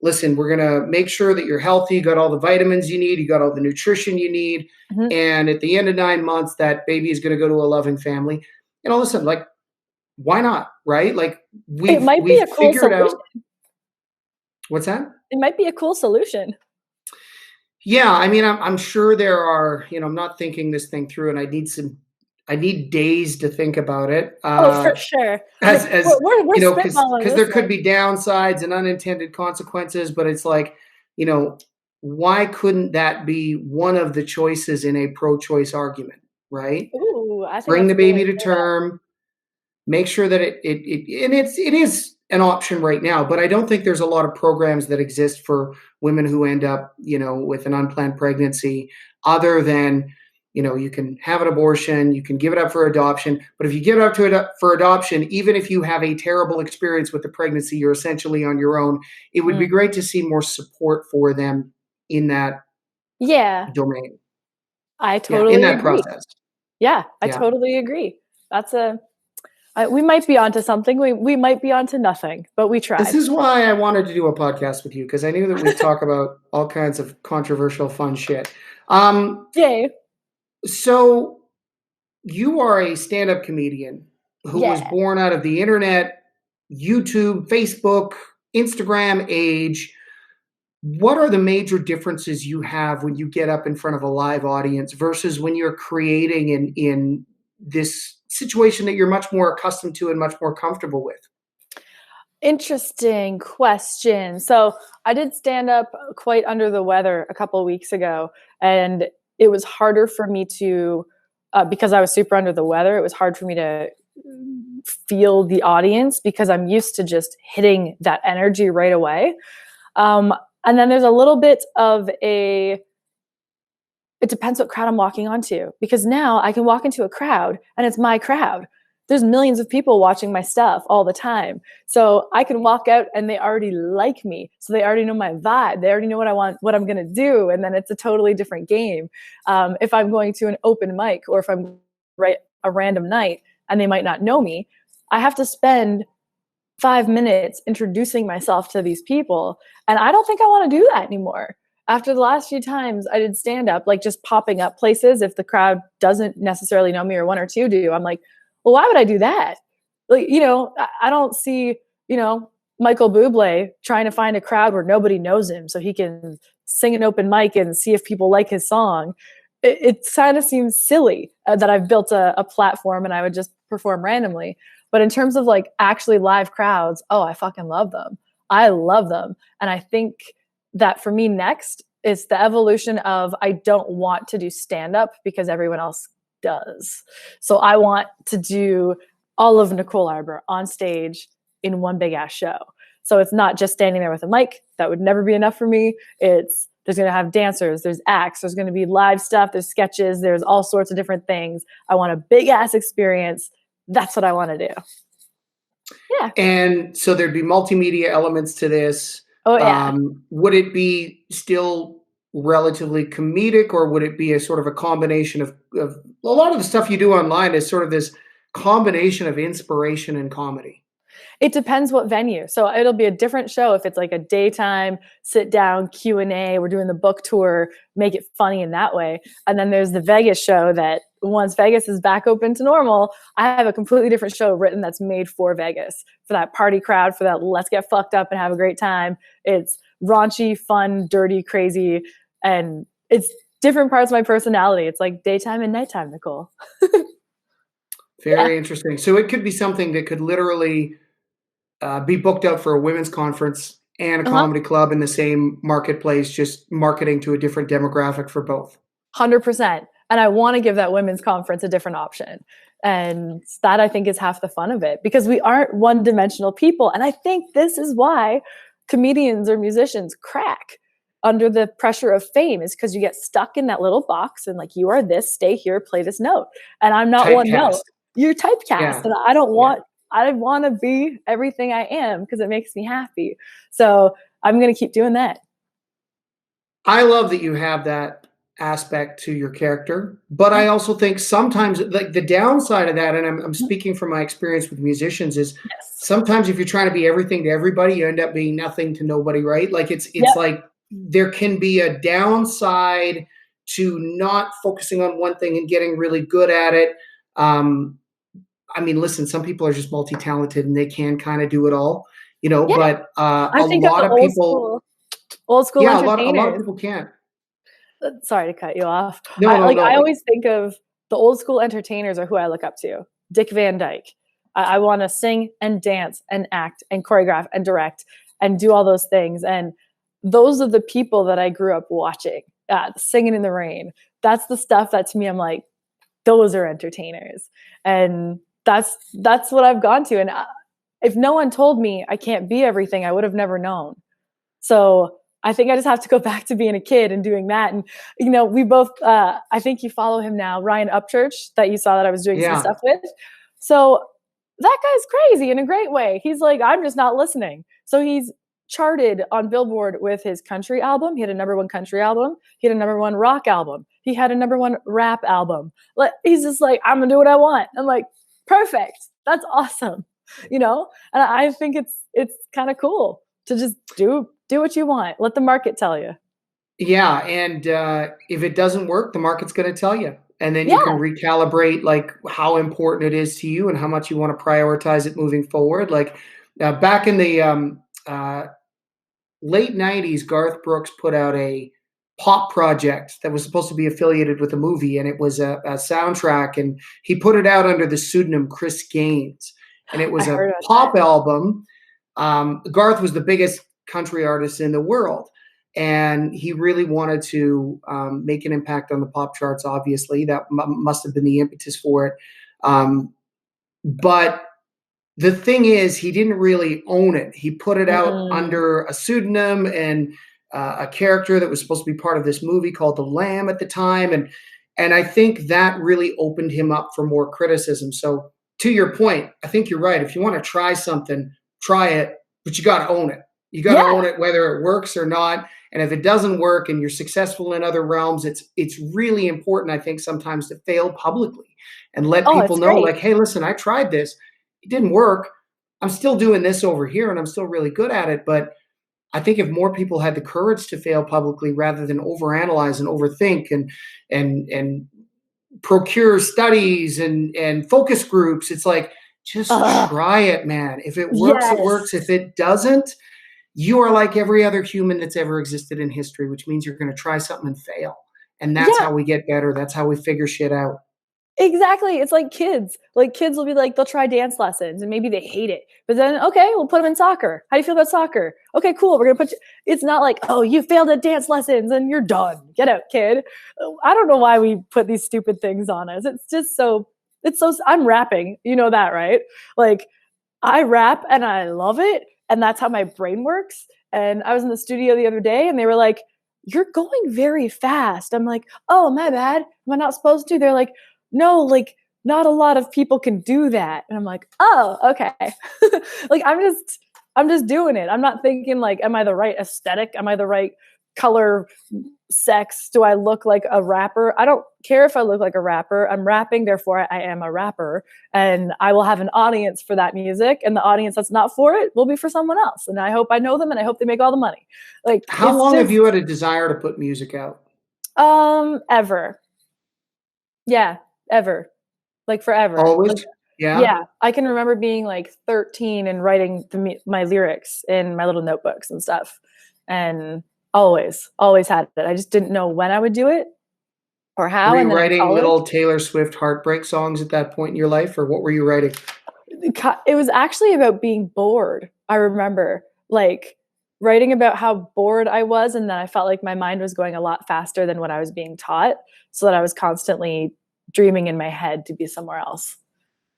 listen, we're going to make sure that you're healthy, you got all the vitamins you need, you got all the nutrition you need. And at the end of 9 months, that baby is going to go to a loving family. Listen, like, why not? Right? Like it might be a cool solution. Out. What's that? It might be a cool solution. Yeah. I mean, I'm sure there are, I'm not thinking this thing through, and I need days to think about it. For sure. Because there could be downsides and unintended consequences, but it's like, why couldn't that be one of the choices in a pro-choice argument, right? Ooh, I think bring the baby to term, make sure that it is an option right now, but I don't think there's a lot of programs that exist for women who end up, with an unplanned pregnancy, other than, you can have an abortion, you can give it up for adoption. But if you give it up for adoption, even if you have a terrible experience with the pregnancy, you're essentially on your own. It would be great to see more support for them in that domain. I totally agree. Process. Yeah, I totally agree. We might be onto something. We might be onto nothing, but we tried. This is why I wanted to do a podcast with you, because I knew that we'd talk about all kinds of controversial, fun shit. Yay. So you are a stand-up comedian who was born out of the internet, YouTube, Facebook, Instagram age. What are the major differences you have when you get up in front of a live audience versus when you're creating in this situation that you're much more accustomed to and much more comfortable with? Interesting question. So I did stand up quite under the weather a couple of weeks ago, and it was harder for me to, because I was super under the weather, it was hard for me to feel the audience because I'm used to just hitting that energy right away. And then there's a little bit of it depends what crowd I'm walking onto, because now I can walk into a crowd and it's my crowd. There's millions of people watching my stuff all the time. So I can walk out and they already like me. So they already know my vibe. They already know what I want, what I'm going to do. And then it's a totally different game. If I'm going to an open mic, or if I'm a random night and they might not know me, I have to spend 5 minutes introducing myself to these people. And I don't think I want to do that anymore. After the last few times I did stand up, like just popping up places, if the crowd doesn't necessarily know me or one or two do, I'm like, well, why would I do that? Like, I don't see, Michael Bublé trying to find a crowd where nobody knows him so he can sing an open mic and see if people like his song. It kind of seems silly that I've built a platform and I would just perform randomly. But in terms of like actually live crowds, I fucking love them. I love them. And I think that for me next is the evolution of, I don't want to do stand-up because everyone else does. So I want to do all of Nicole Arbour on stage in one big ass show. So it's not just standing there with a mic. That would never be enough for me. There's going to have dancers, there's acts, there's going to be live stuff, there's sketches, there's all sorts of different things. I want a big ass experience. That's what I want to do. Yeah. And so there'd be multimedia elements to this. Oh, yeah. Would it be still relatively comedic, or would it be a sort of a combination of a lot of the stuff you do online is sort of this combination of inspiration and comedy? It depends what venue. So it'll be a different show if it's like a daytime sit down Q&A. We're doing the book tour, make it funny in that way. And then there's the Vegas show that once Vegas is back open to normal, I have a completely different show written that's made for Vegas, for that party crowd, for that let's get fucked up and have a great time. It's raunchy, fun, dirty, crazy, and it's different parts of my personality. It's like daytime and nighttime, Nicole. Yeah. Very interesting. So it could be something that could literally be booked out for a women's conference and a Uh-huh. comedy club in the same marketplace, just marketing to a different demographic for both. 100%. And I want to give that women's conference a different option. And that I think is half the fun of it, because we aren't one dimensional people. And I think this is why comedians or musicians crack under the pressure of fame, is because you get stuck in that little box and like, you are this, stay here, play this note. And I'm not one note. Typecast. You're typecast. Yeah. And Yeah. I want to be everything I am because it makes me happy. So I'm going to keep doing that. I love that you have that aspect to your character, but I also think sometimes like the downside of that, and I'm speaking from my experience with musicians, is Yes. sometimes if you're trying to be everything to everybody, you end up being nothing to nobody, right? Like it's Yep. like there can be a downside to not focusing on one thing and getting really good at it. Um, I mean, listen, some people are just multi-talented and they can kind of do it all, Yeah. but I a think of lot the of people, old school yeah, a lot of entertainers. people can't. Sorry to cut you off. No, no, I no. always think of the old school entertainers are who I look up to. Dick Van Dyke. I want to sing and dance and act and choreograph and direct and do all those things. And those are the people that I grew up watching, singing in the rain. That's the stuff that to me, I'm like, those are entertainers. And that's what I've gone to. And if no one told me I can't be everything, I would have never known. So I think I just have to go back to being a kid and doing that. And, we both, I think you follow him now, Ryan Upchurch, that you saw that I was doing some Yeah. stuff with. So that guy's crazy in a great way. He's like, I'm just not listening. So he's charted on Billboard with his country album. He had a #1 country album. He had a #1 rock album. He had a #1 rap album. He's just like, I'm gonna do what I want. I'm like, perfect. That's awesome. And I think it's kind of cool to just do what you want. Let the market tell you. Yeah, and if it doesn't work, the market's going to tell you, and then you can Yeah. recalibrate like how important it is to you and how much you want to prioritize it moving forward. Like back in the late '90s, Garth Brooks put out a pop project that was supposed to be affiliated with a movie, and it was a soundtrack, and he put it out under the pseudonym Chris Gaines, and it I was a heard about that. pop album. Garth was the biggest country artist in the world, and he really wanted to make an impact on the pop charts. Obviously, that must have been the impetus for it. But the thing is, he didn't really own it. He put it out Mm. under a pseudonym and a character that was supposed to be part of this movie called The Lamb at the time, and I think that really opened him up for more criticism. So, to your point, I think you're right. If you want to try something, try it, but you got to own it. You got to Yeah. own it, whether it works or not. And if it doesn't work, and you're successful in other realms, it's really important, I think, sometimes to fail publicly and let Oh, people it's know, great. like, hey, listen, I tried this, it didn't work. I'm still doing this over here and I'm still really good at it. But I think if more people had the courage to fail publicly rather than overanalyze and overthink and procure studies and focus groups, it's like just Ugh. try it, man. If it works, it Yes. works. If it doesn't, you are like every other human that's ever existed in history, which means you're going to try something and fail. And that's Yeah. how we get better. That's how we figure shit out. Exactly. It's like kids. Like kids will be like, they'll try dance lessons and maybe they hate it. But then, okay, we'll put them in soccer. How do you feel about soccer? Okay, cool. We're going to put you. It's not like, oh, you failed at dance lessons and you're done. Get out, kid. I don't know why we put these stupid things on us. I'm rapping. You know that, right? Like I rap and I love it. And that's how my brain works. And I was in the studio the other day and they were like, you're going very fast. I'm like, oh, my bad. Am I not supposed to? They're like, no, like not a lot of people can do that. And I'm like, oh, okay. Like I'm just doing it. I'm not thinking like, am I the right aesthetic? Am I the right color, sex? Do I look like a rapper? I don't care if I look like a rapper. I'm rapping, therefore I am a rapper. And I will have an audience for that music. And the audience that's not for it will be for someone else. And I hope I know them and I hope they make all the money. Like How it's long have just you had a desire to put music out? ever. Yeah, ever. Like forever. Like Always? Yeah. yeah, I can remember being like 13 and writing my lyrics in my little notebooks and stuff. And always had it. I just didn't know when I would do it. or how. Were And you then in writing college, little Taylor Swift heartbreak songs at that point in your life, or what were you writing? it was actually about being bored. I remember like writing about how bored I was, and then I felt like my mind was going a lot faster than what I was being taught, so that I was constantly dreaming in my head to be somewhere else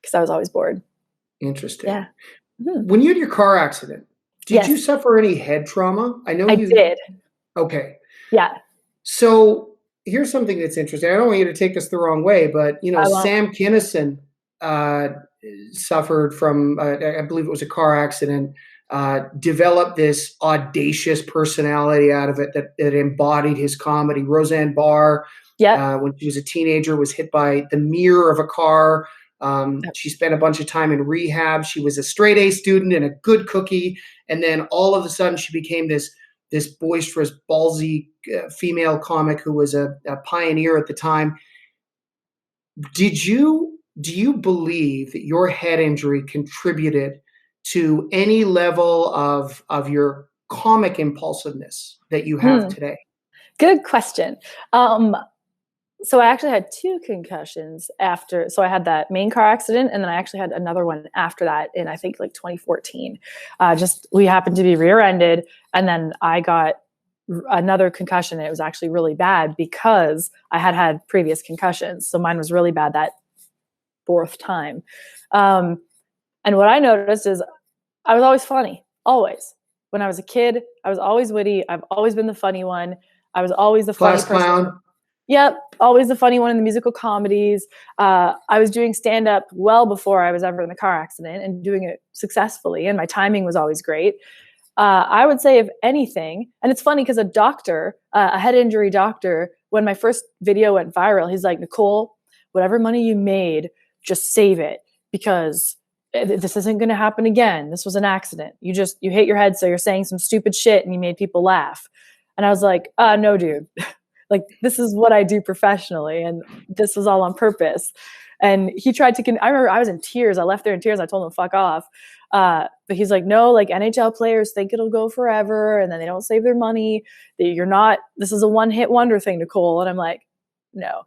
because I was always bored. Interesting. Yeah. Mhm. When you had your car accident, did Yes, you suffer any head trauma? I know I you did. okay. Yeah, So, here's something that's interesting. I don't want you to take this the wrong way, but, I won't. Sam Kinison, uh, suffered from, I believe it was a car accident, developed this audacious personality out of it that embodied his comedy. Roseanne Barr, Yep. when she was a teenager, was hit by the mirror of a car. Yep. She spent a bunch of time in rehab. She was a straight A student and a good cookie, and then all of a sudden she became this boisterous, ballsy female comic who was a pioneer at the time. Do you believe that your head injury contributed to any level of your comic impulsiveness that you have Hmm. today? Good question. Um, so I actually had 2 concussions after. So I had that main car accident, and then I actually had another one after that in, I think, like 2014. Just we happened to be rear-ended, and then I got another concussion. And it was actually really bad because I had had previous concussions. So mine was really bad that 4th time. Um, and what I noticed is I was always funny, always. When I was a kid, I was always witty. I've always been the funny one. I was always the funny Class person. clown. Yep, always the funny one in the musical comedies. I was doing stand up well before I was ever in the car accident and doing it successfully, and my timing was always great. I would say, if anything, and it's funny because a doctor, a head injury doctor, when my first video went viral, he's like, Nicole, whatever money you made, just save it because this isn't going to happen again. This was an accident. You hit your head, so you're saying some stupid shit and you made people laugh. And I was like, no, dude. Like, this is what I do professionally, and this was all on purpose. And he tried to I remember I was in tears. I left there in tears. I told him to fuck off. But he's like, no, like NHL players think it'll go forever, and then they don't save their money. You're not, this is a one-hit wonder thing, Nicole. And I'm like, no.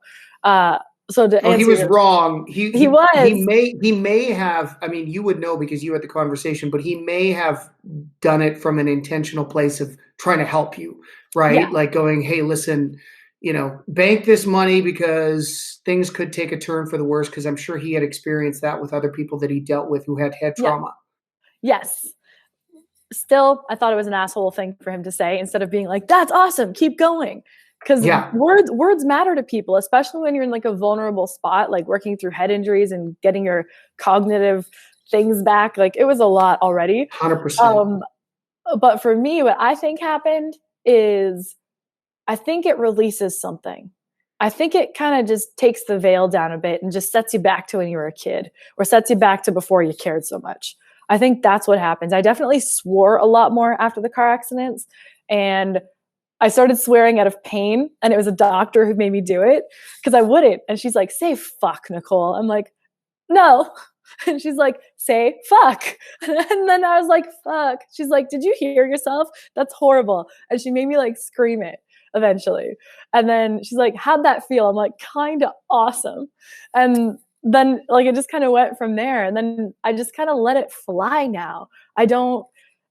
So to Oh, he answer was your, wrong. he was, He may have. I mean, you would know because you had the conversation, but he may have done it from an intentional place of trying to help you, yeah, right? Like going, hey, listen, bank this money because things could take a turn for the worse. Because I'm sure he had experienced that with other people that he dealt with who had head yeah, trauma. yes. Still, I thought it was an asshole thing for him to say instead of being like, that's awesome, keep going. Because Yeah, words matter to people, especially when you're in like a vulnerable spot, like working through head injuries and getting your cognitive things back. Like, it was a lot already. 100%. Um, but for me, what I think happened is I think it releases something. I think it kind of just takes the veil down a bit and just sets you back to when you were a kid, or sets you back to before you cared so much. I think that's what happens. I definitely swore a lot more after the car accidents, and I started swearing out of pain, and it was a doctor who made me do it because I wouldn't. And she's like, say fuck, Nicole. I'm like, no. And she's like, say fuck. And then I was like, fuck. She's like, did you hear yourself? That's horrible. And she made me like scream it eventually. And then she's like, how'd that feel? I'm like, kind of awesome. And then like it just kind of went from there. And then I just kind of let it fly now. I don't,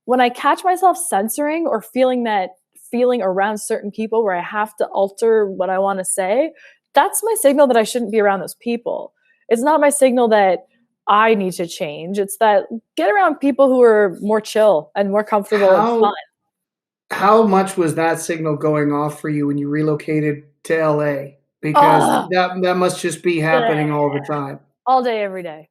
when I catch myself censoring or feeling that feeling around certain people where I have to alter what I want to say, that's my signal that I shouldn't be around those people. It's not my signal that I need to change. It's that get around people who are more chill and more comfortable and fun. How much was that signal going off for you when you relocated to LA? Because Oh, that must just be happening all the time. all day, every day.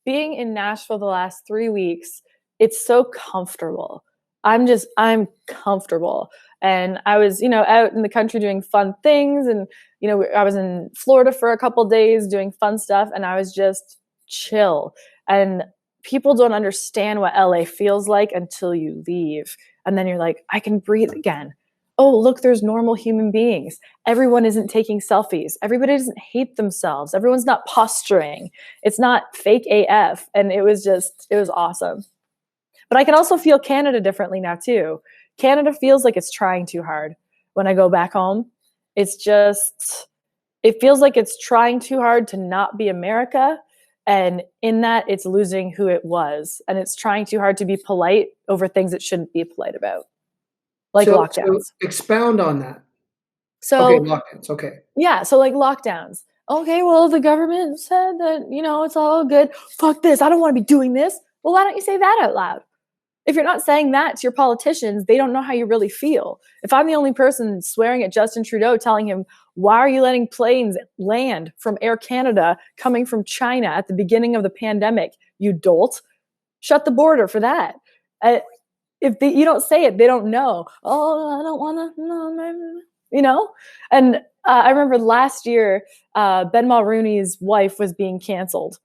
Being in Nashville the last 3 weeks, it's so comfortable. I'm comfortable. And I was, out in the country doing fun things. And, I was in Florida for a couple days doing fun stuff. And I was just chill. And people don't understand what LA feels like until you leave. And then you're like, I can breathe again. Oh, look, there's normal human beings. Everyone isn't taking selfies. Everybody doesn't hate themselves. Everyone's not posturing. It's not fake AF. And it was awesome. But I can also feel Canada differently now too. Canada feels like it's trying too hard when I go back home. It's just, it feels like it's trying too hard to not be America. And in that, it's losing who it was. And it's trying too hard to be polite over things it shouldn't be polite about, like So lockdowns. expound on that. Okay, So, lockdowns, okay. yeah, so like lockdowns. Okay, well, the government said that, it's all good. Fuck this. I don't want to be doing this. Well, why don't you say that out loud? If you're not saying that to your politicians, they don't know how you really feel. If I'm the only person swearing at Justin Trudeau, telling him, why are you letting planes land from Air Canada coming from China at the beginning of the pandemic, you dolt? Shut the border for that. If you don't say it, they don't know. Oh, I don't want to, And I remember last year, Ben Mulrooney's wife was being canceled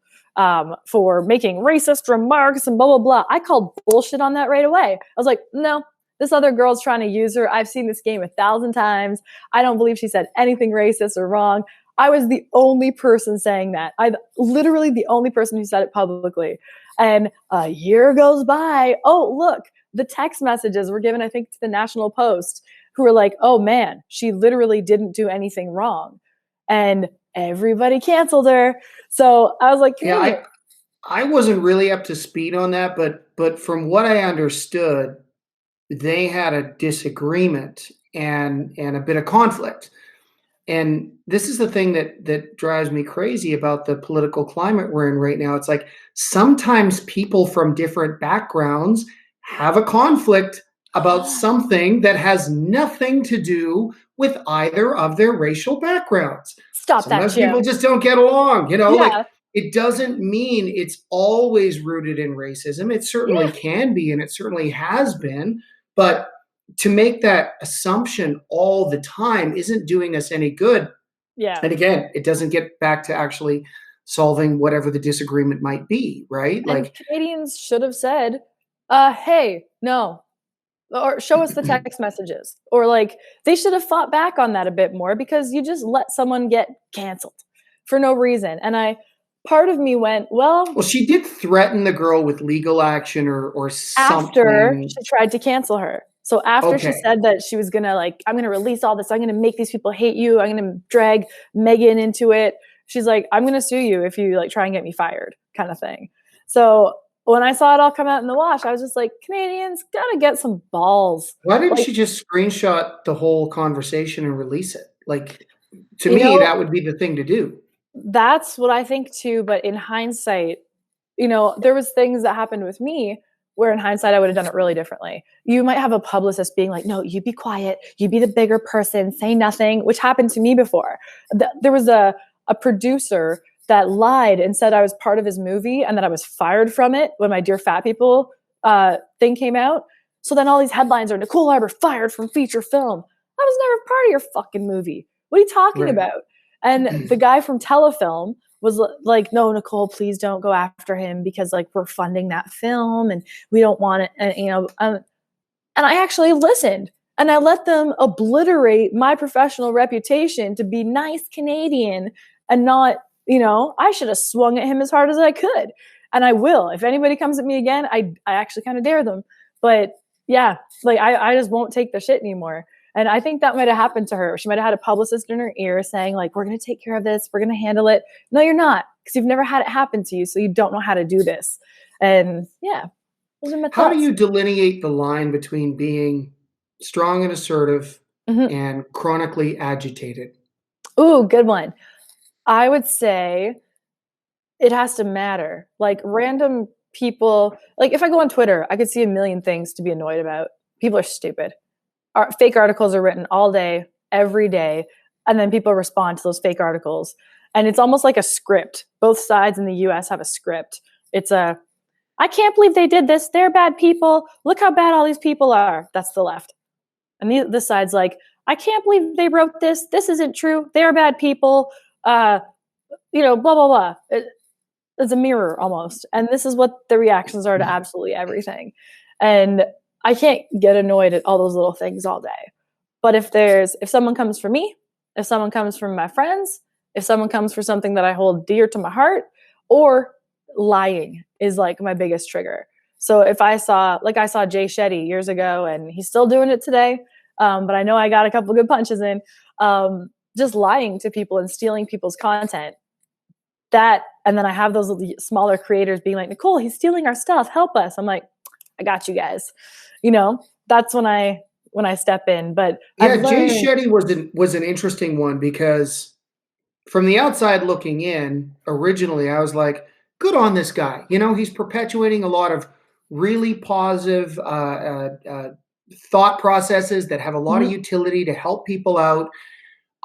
for making racist remarks and blah, blah, blah. I called bullshit on that right away. I was like, no, this other girl's trying to use her. I've seen this game 1,000 times. I don't believe she said anything racist or wrong. I was the only person saying that. I'm literally the only person who said it publicly. And a year goes by. Oh, look, the text messages were given, I think, to the National Post, who were like, oh man, she literally didn't do anything wrong. And everybody canceled her. So I was like, Yeah, I wasn't really up to speed on that, but from what I understood, they had a disagreement and a bit of conflict. And this is the thing that drives me crazy about the political climate we're in right now. It's like sometimes people from different backgrounds have a conflict about something that has nothing to do with either of their racial backgrounds. stop that, Sometimes people Jim. just don't get along, like Yeah. it doesn't mean it's always rooted in racism. It certainly Yeah. can be, and it certainly has been, but to make that assumption all the time isn't doing us any good. Yeah. And again, it doesn't get back to actually solving whatever the disagreement might be, right? And Like, Canadians should have said, hey, no, or show us the text messages. Or like they should have fought back on that a bit more, because you just let someone get canceled for no reason. And part of me went, well, she did threaten the girl with legal action or after something. she tried to cancel her. So after she Okay. said that she was gonna, like, I'm gonna release all this, I'm gonna make these people hate you, I'm gonna drag Megan into it. She's like, I'm gonna sue you if you like try and get me fired, kind of thing. So when I saw it all come out in the wash, I was just like, Canadians gotta get some balls. Why didn't Like, she just screenshot the whole conversation and release it? Like, to you me, know, that would be the thing to do. that's what I think too. But in hindsight, there was things that happened with me where in hindsight, I would have done it really differently. You might have a publicist being like, no, you be quiet. You be the bigger person, say nothing, which happened to me before. There was a producer that lied and said I was part of his movie and that I was fired from it when my Dear Fat People thing came out. So then all these headlines are Nicole Arbour fired from feature film. I was never part of your fucking movie. What are you talking Right. about? And the guy from Telefilm was like, no, Nicole, please don't go after him, because like we're funding that film and we don't want it. And I actually listened and I let them obliterate my professional reputation to be nice Canadian and not, I should have swung at him as hard as I could. And I will. If anybody comes at me again, I actually kind of dare them. But yeah, like I just won't take the shit anymore. And I think that might have happened to her. She might have had a publicist in her ear saying, like, we're going to take care of this. We're going to handle it. No, you're not, because you've never had it happen to you. So you don't know how to do this. And yeah, those are my How do thoughts. you delineate the line between being strong and assertive Mm-hmm. and chronically agitated? Ooh, good one. I would say it has to matter. Like random people, like if I go on Twitter, I could see a million things to be annoyed about. People are stupid. Fake articles are written all day, every day, and then people respond to those fake articles. And it's almost like a script. Both sides in the US have a script. It's I can't believe they did this. They're bad people. Look how bad all these people are. That's the left. And this side's like, I can't believe they wrote this. This isn't true. They're bad people. Blah, blah, blah. It's a mirror almost. And this is what the reactions are to absolutely everything. And I can't get annoyed at all those little things all day. But if someone comes for me, if someone comes for my friends, if someone comes for something that I hold dear to my heart, or lying is like my biggest trigger. So if I saw Jay Shetty years ago, and he's still doing it today, but I know I got a couple good punches in. just lying to people and stealing people's content. That, and then I have those smaller creators being like, Nicole, he's stealing our stuff, help us. I'm like, I got you guys. That's when I step in. But yeah, Jay Shetty was an interesting one, because from the outside looking in, originally I was like, good on this guy. He's perpetuating a lot of really positive thought processes that have a lot of utility to help people out.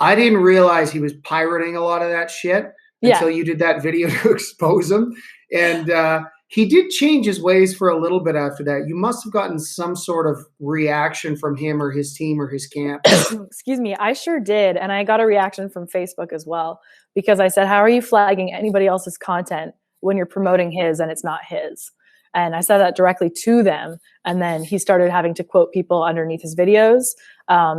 I didn't realize he was pirating a lot of that shit until you did that video to expose him. And he did change his ways for a little bit after that. You must have gotten some sort of reaction from him or his team or his camp. Excuse me. I sure did. And I got a reaction from Facebook as well, because I said, how are you flagging anybody else's content when you're promoting his and it's not his? And I said that directly to them. And then he started having to quote people underneath his videos.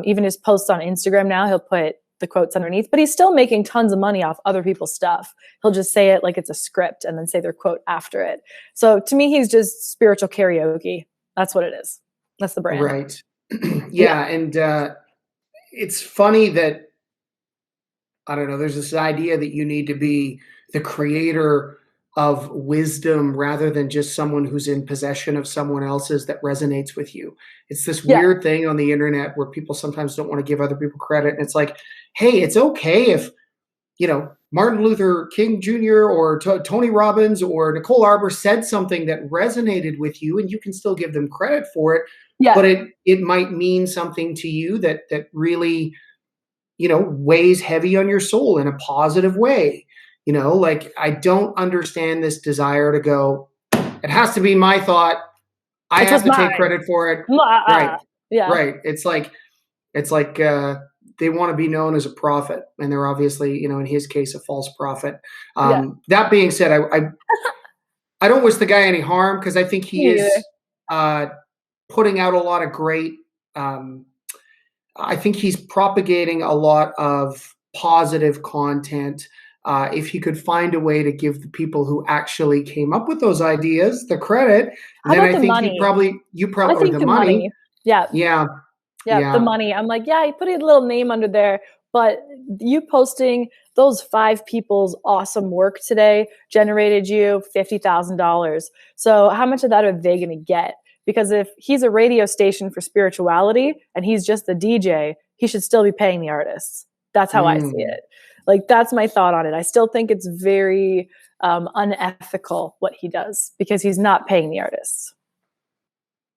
Even his posts on Instagram now, he'll put the quotes underneath, but he's still making tons of money off other people's stuff. He'll just say it like it's a script and then say their quote after it. So to me, he's just spiritual karaoke. That's what it is. That's the brand. Right. Yeah. And it's funny that, I don't know, there's this idea that you need to be the creator of wisdom rather than just someone who's in possession of someone else's that resonates with you. It's this weird thing on the internet where people sometimes don't want to give other people credit. And it's like, hey, it's okay if, Martin Luther King Jr. or Tony Robbins or Nicole Arbour said something that resonated with you, and you can still give them credit for it. Yeah. But it might mean something to you that really, weighs heavy on your soul in a positive way. Like, I don't understand this desire to go, it has to be my thought, I have to take credit for it. Right. Yeah. Right. It's like they want to be known as a prophet, and they're obviously, in his case, a false prophet. That being said, I don't wish the guy any harm, because I think he is putting out a lot of great, I think he's propagating a lot of positive content. If he could find a way to give the people who actually came up with those ideas the credit, then I think you probably the money. Yeah, the money. I'm like, you put a little name under there, but you posting those 5 people's awesome work today generated you $50,000. So how much of that are they going to get? Because if he's a radio station for spirituality and he's just the DJ, he should still be paying the artists. That's how I see it. Like, that's my thought on it. I still think it's very unethical what he does, because he's not paying the artists.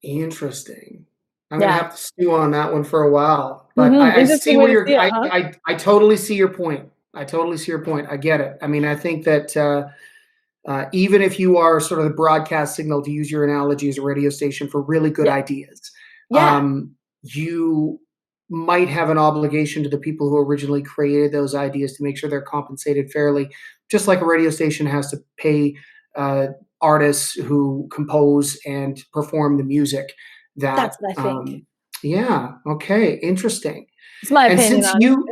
Interesting. I'm gonna have to stew on that one for a while. But I see where you're. I totally see your point. I get it. I mean, I think that even if you are sort of the broadcast signal, to use your analogy, as a radio station for really good ideas, you might have an obligation to the people who originally created those ideas to make sure they're compensated fairly, just like a radio station has to pay artists who compose and perform the music. That's what I think. Yeah. Okay. Interesting. It's my opinion.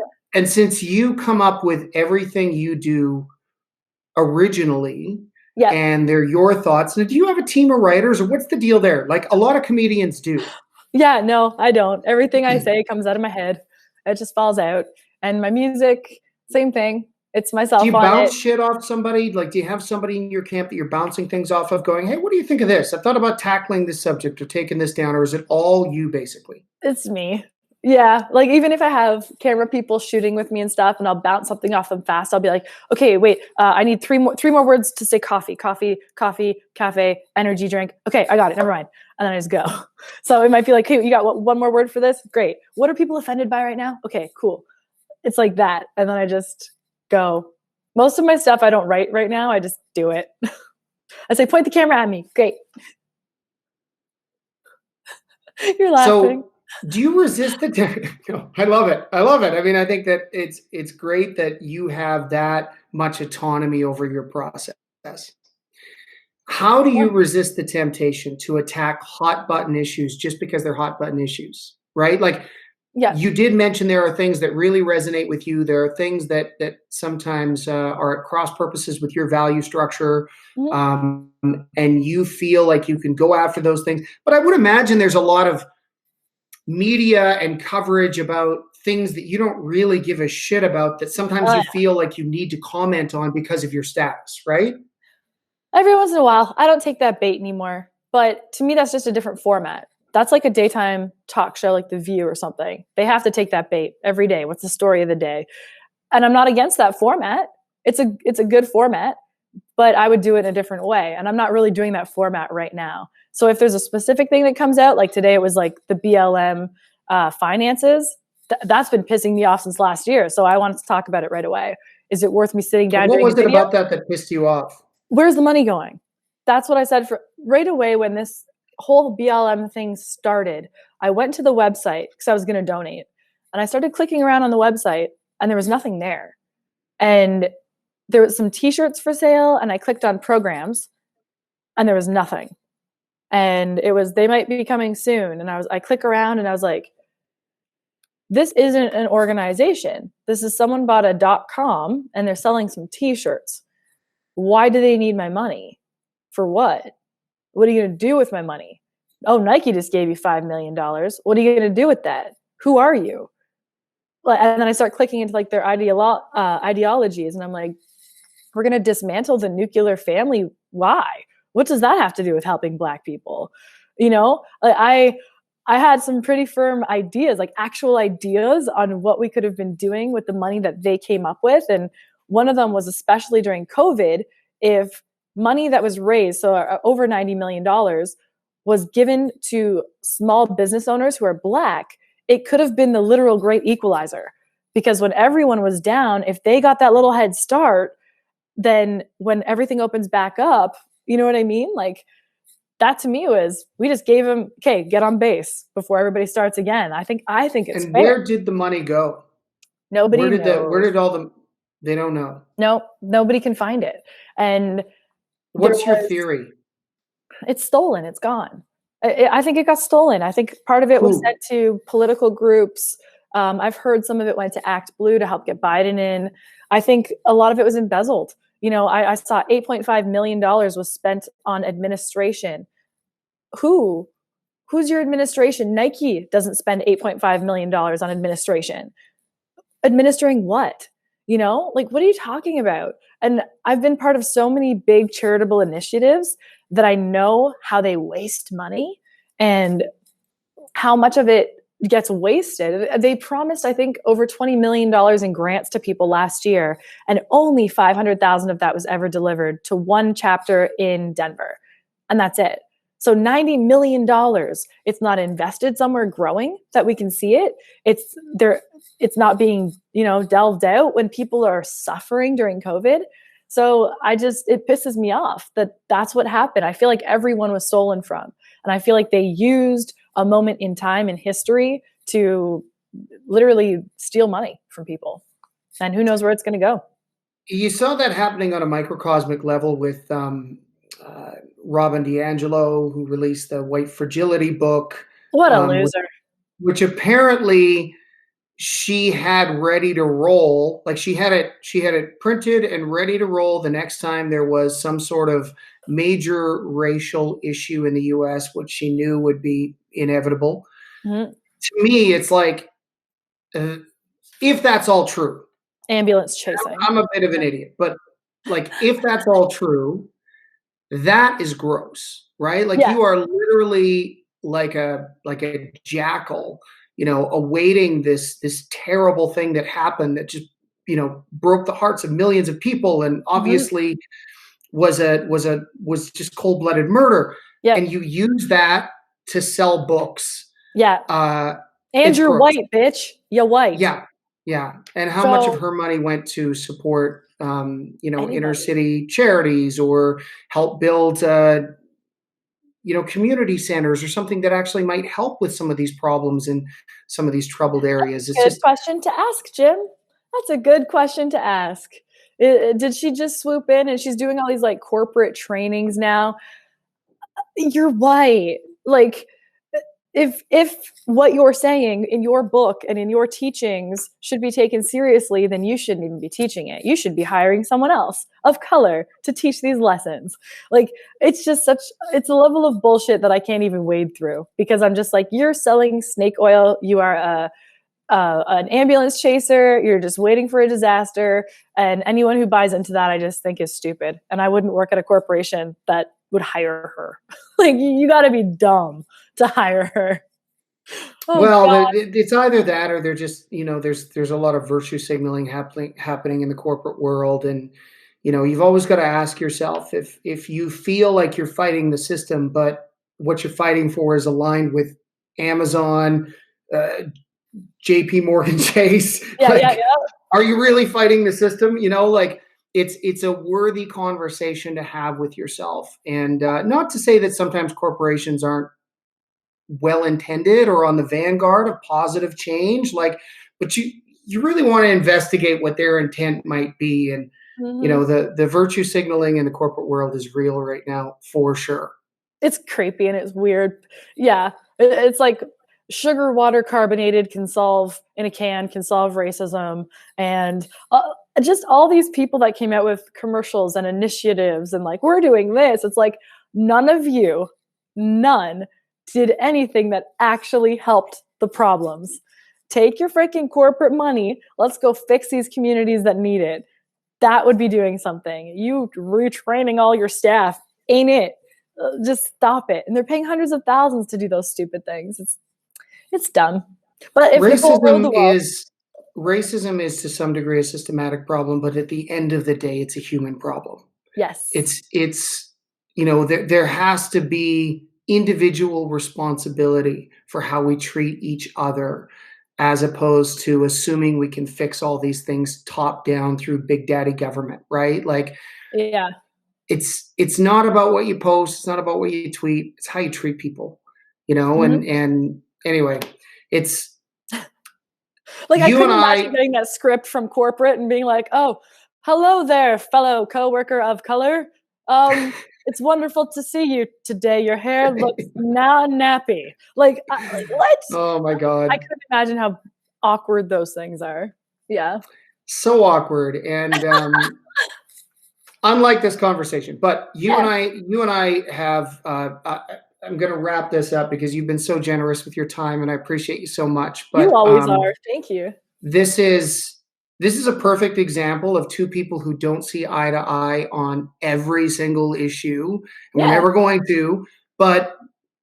Since you come up with everything you do originally, and they're your thoughts, now, do you have a team of writers, or what's the deal there? Like a lot of comedians do. Yeah, no, I don't. Everything I say comes out of my head. It just falls out. And my music, same thing. It's myself. Do you bounce shit off somebody? Like, do you have somebody in your camp that you're bouncing things off of, going, hey, what do you think of this? I thought about tackling this subject or taking this down. Or is it all you, basically? It's me. Yeah. Like, even if I have camera people shooting with me and stuff, and I'll bounce something off them fast, I'll be like, okay, wait, I need three more words to say coffee, cafe, energy drink. Okay, I got it. Never mind. And then I just go. So it might be like, hey, you got one more word for this? Great. What are people offended by right now? Okay, cool. It's like that. And then I just go. Most of my stuff I don't write right now. I just do it. I say, point the camera at me. Great. You're laughing. So do you resist the I love it. I mean, I think that it's great that you have that much autonomy over your process. How do you resist the temptation to attack hot button issues just because they're hot button issues, right? Like, you did mention there are things that really resonate with you. There are things that sometimes are at cross purposes with your value structure, and you feel like you can go after those things. But I would imagine there's a lot of media and coverage about things that you don't really give a shit about that sometimes you feel like you need to comment on because of your status, right? Every once in a while. I don't take that bait anymore. But to me, that's just a different format. That's like a daytime talk show like The View or something. They have to take that bait every day. What's the story of the day? And I'm not against that format. It's a good format, but I would do it in a different way. And I'm not really doing that format right now. So if there's a specific thing that comes out, like today it was like the BLM finances, that's been pissing me off since last year. So I wanted to talk about it right away. Is it worth me sitting down What doing was a it video? about that pissed you off? Where's the money going? That's what I said for right away when this whole BLM thing started. I went to the website because I was going to donate, and I started clicking around on the website, and there was nothing there. And there was some t-shirts for sale, and I clicked on programs, and there was nothing. And it was, they might be coming soon. And I click around and I was like, this isn't an organization. This is someone bought a .com and they're selling some t-shirts. Why do they need my money? For what? What are you going to do with my money? Oh, Nike just gave you $5 million. What are you going to do with that? Who are you? And then I start clicking into like their ideologies, and I'm like, we're going to dismantle the nuclear family. Why? What does that have to do with helping Black people? You know, like I had some pretty firm ideas, like actual ideas on what we could have been doing with the money that they came up with. And one of them was, especially during COVID, if money that was raised, so over $90 million, was given to small business owners who are Black, it could have been the literal great equalizer. Because when everyone was down, if they got that little head start, then when everything opens back up, you know what I mean? Like, that to me was, we just gave them, okay, get on base before everybody starts again. I think it's And fair. where did the money go? Nobody knows. Where did all the, they don't know. No, nobody can find it. And what's your theory? It's stolen. It's gone. I think it got stolen. I think part of it was sent to political groups. I've heard some of it went to Act Blue to help get Biden in. I think a lot of it was embezzled. You know, I saw $8.5 million was spent on administration. Who's your administration? Nike doesn't spend $8.5 million on administration. Administering what? You know, like, what are you talking about? And I've been part of so many big charitable initiatives that I know how they waste money and how much of it gets wasted. They promised, I think, over $20 million in grants to people last year, and only 500,000 of that was ever delivered to one chapter in Denver. And that's it. So $90 million, it's not invested somewhere growing that we can see it. It's there. It's not being, delved out when people are suffering during COVID. So it pisses me off that that's what happened. I feel like everyone was stolen from. And I feel like they used a moment in time in history to literally steal money from people. And who knows where it's going to go. You saw that happening on a microcosmic level with Robin DiAngelo, who released the White Fragility book. What a loser. Which apparently she had ready to roll. Like she had it printed and ready to roll the next time there was some sort of major racial issue in the US, which she knew would be inevitable. Mm-hmm. To me, it's like, if that's all true, ambulance chasing. I'm a bit of an idiot, but like, if that's all true, that is gross, right? Like, you are literally like a jackal, awaiting this terrible thing that happened that just, broke the hearts of millions of people, and obviously was just cold-blooded murder. Yeah. And you use that to sell books. Yeah. And you're white, bitch. You're white. Yeah. Yeah. And how much of her money went to support, inner city charities or help build, community centers or something that actually might help with some of these problems in some of these troubled areas? It's good question to ask, Jim. That's a good question to ask. Did she just swoop in and she's doing all these like corporate trainings now? You're white. Like, if what you're saying in your book and in your teachings should be taken seriously, then you shouldn't even be teaching it. You should be hiring someone else of color to teach these lessons. Like, it's just it's a level of bullshit that I can't even wade through, because I'm just like, you're selling snake oil. You are an ambulance chaser. You're just waiting for a disaster. And anyone who buys into that, I just think is stupid. And I wouldn't work at a corporation that would hire her. Like, you got to be dumb to hire her. Oh Well, God. it's either that or they're just, there's a lot of virtue signaling happening in the corporate world, and you've always got to ask yourself if you feel like you're fighting the system, but what you're fighting for is aligned with Amazon, J.P. Morgan Chase. Yeah, yeah, Like, yeah. are you really fighting the system? Like it's a worthy conversation to have with yourself, and not to say that sometimes corporations aren't well intended or on the vanguard of positive change, but you really want to investigate what their intent might be. And Mm-hmm. the virtue signaling in the corporate world is real right now, for sure. It's creepy and it's weird. Yeah, it's like sugar water carbonated can solve in a can, can solve racism, and just all these people that came out with commercials and initiatives and like, we're doing this. It's like, none of you, none, did anything that actually helped the problems. Take your freaking corporate money. Let's go fix these communities that need it. That would be doing something. You retraining all your staff ain't it. Just stop it. And they're paying hundreds of thousands to do those stupid things. It's dumb. But if Nicole ruled Racism the world, is racism is to some degree a systematic problem, but at the end of the day, it's a human problem. yes. It's there has to be individual responsibility for how we treat each other, as opposed to assuming we can fix all these things top down through big daddy government, right? Like, Yeah. it's not about what you post, it's not about what you tweet, it's how you treat people, Mm-hmm. and anyway, it's Like, I you and couldn't imagine I. getting that script from corporate and being like, "Oh, hello there, fellow coworker of color. It's wonderful to see you today. Your hair looks now nappy." Like what? Oh my I god, couldn't imagine how awkward those things are. Yeah. so awkward. And unlike this conversation, but Yeah. you and I have. I'm going to wrap this up because you've been so generous with your time, and I appreciate you so much. You But always are. Thank you. this is this is a perfect example of two people who don't see eye to eye on every single issue, and we're Yeah. never going to. But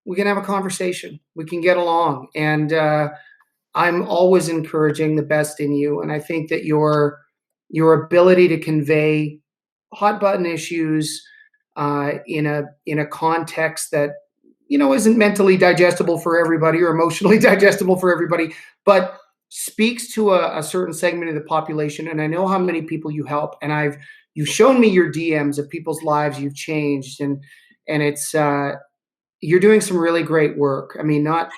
we can have a conversation. We can get along, and I'm always encouraging the best in you, and I think that your ability to convey hot button issues in a context that isn't mentally digestible for everybody or emotionally digestible for everybody, but speaks to a certain segment of the population. And I know how many people you help, and you've shown me your DMs of people's lives you've changed, and it's you're doing some really great work. I mean, not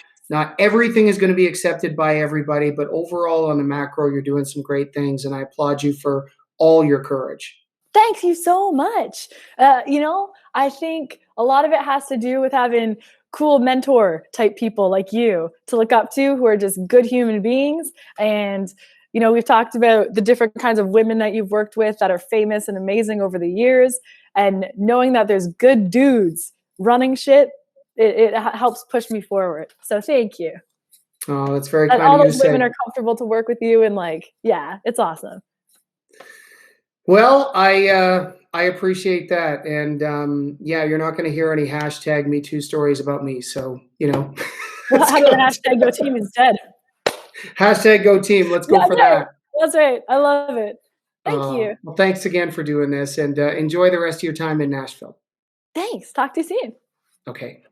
everything is going to be accepted by everybody, but overall on the macro, you're doing some great things, and I applaud you for all your courage. Thank you so much. I think a lot of it has to do with having cool mentor type people like you to look up to who are just good human beings. And, we've talked about the different kinds of women that you've worked with that are famous and amazing over the years. And knowing that there's good dudes running shit, it helps push me forward. So thank you. Oh, that's very That kind all of you to those women say. are comfortable to work with you and yeah, it's awesome. Well, I appreciate that, and yeah, you're not going to hear any hashtag Me Too stories about me. So Well, let's how about go. hashtag go team instead? Hashtag Go Team. Let's go That's for right. that. That's right. I love it. Thank you. Well, thanks again for doing this, and enjoy the rest of your time in Nashville. Thanks. Talk to you soon. Okay.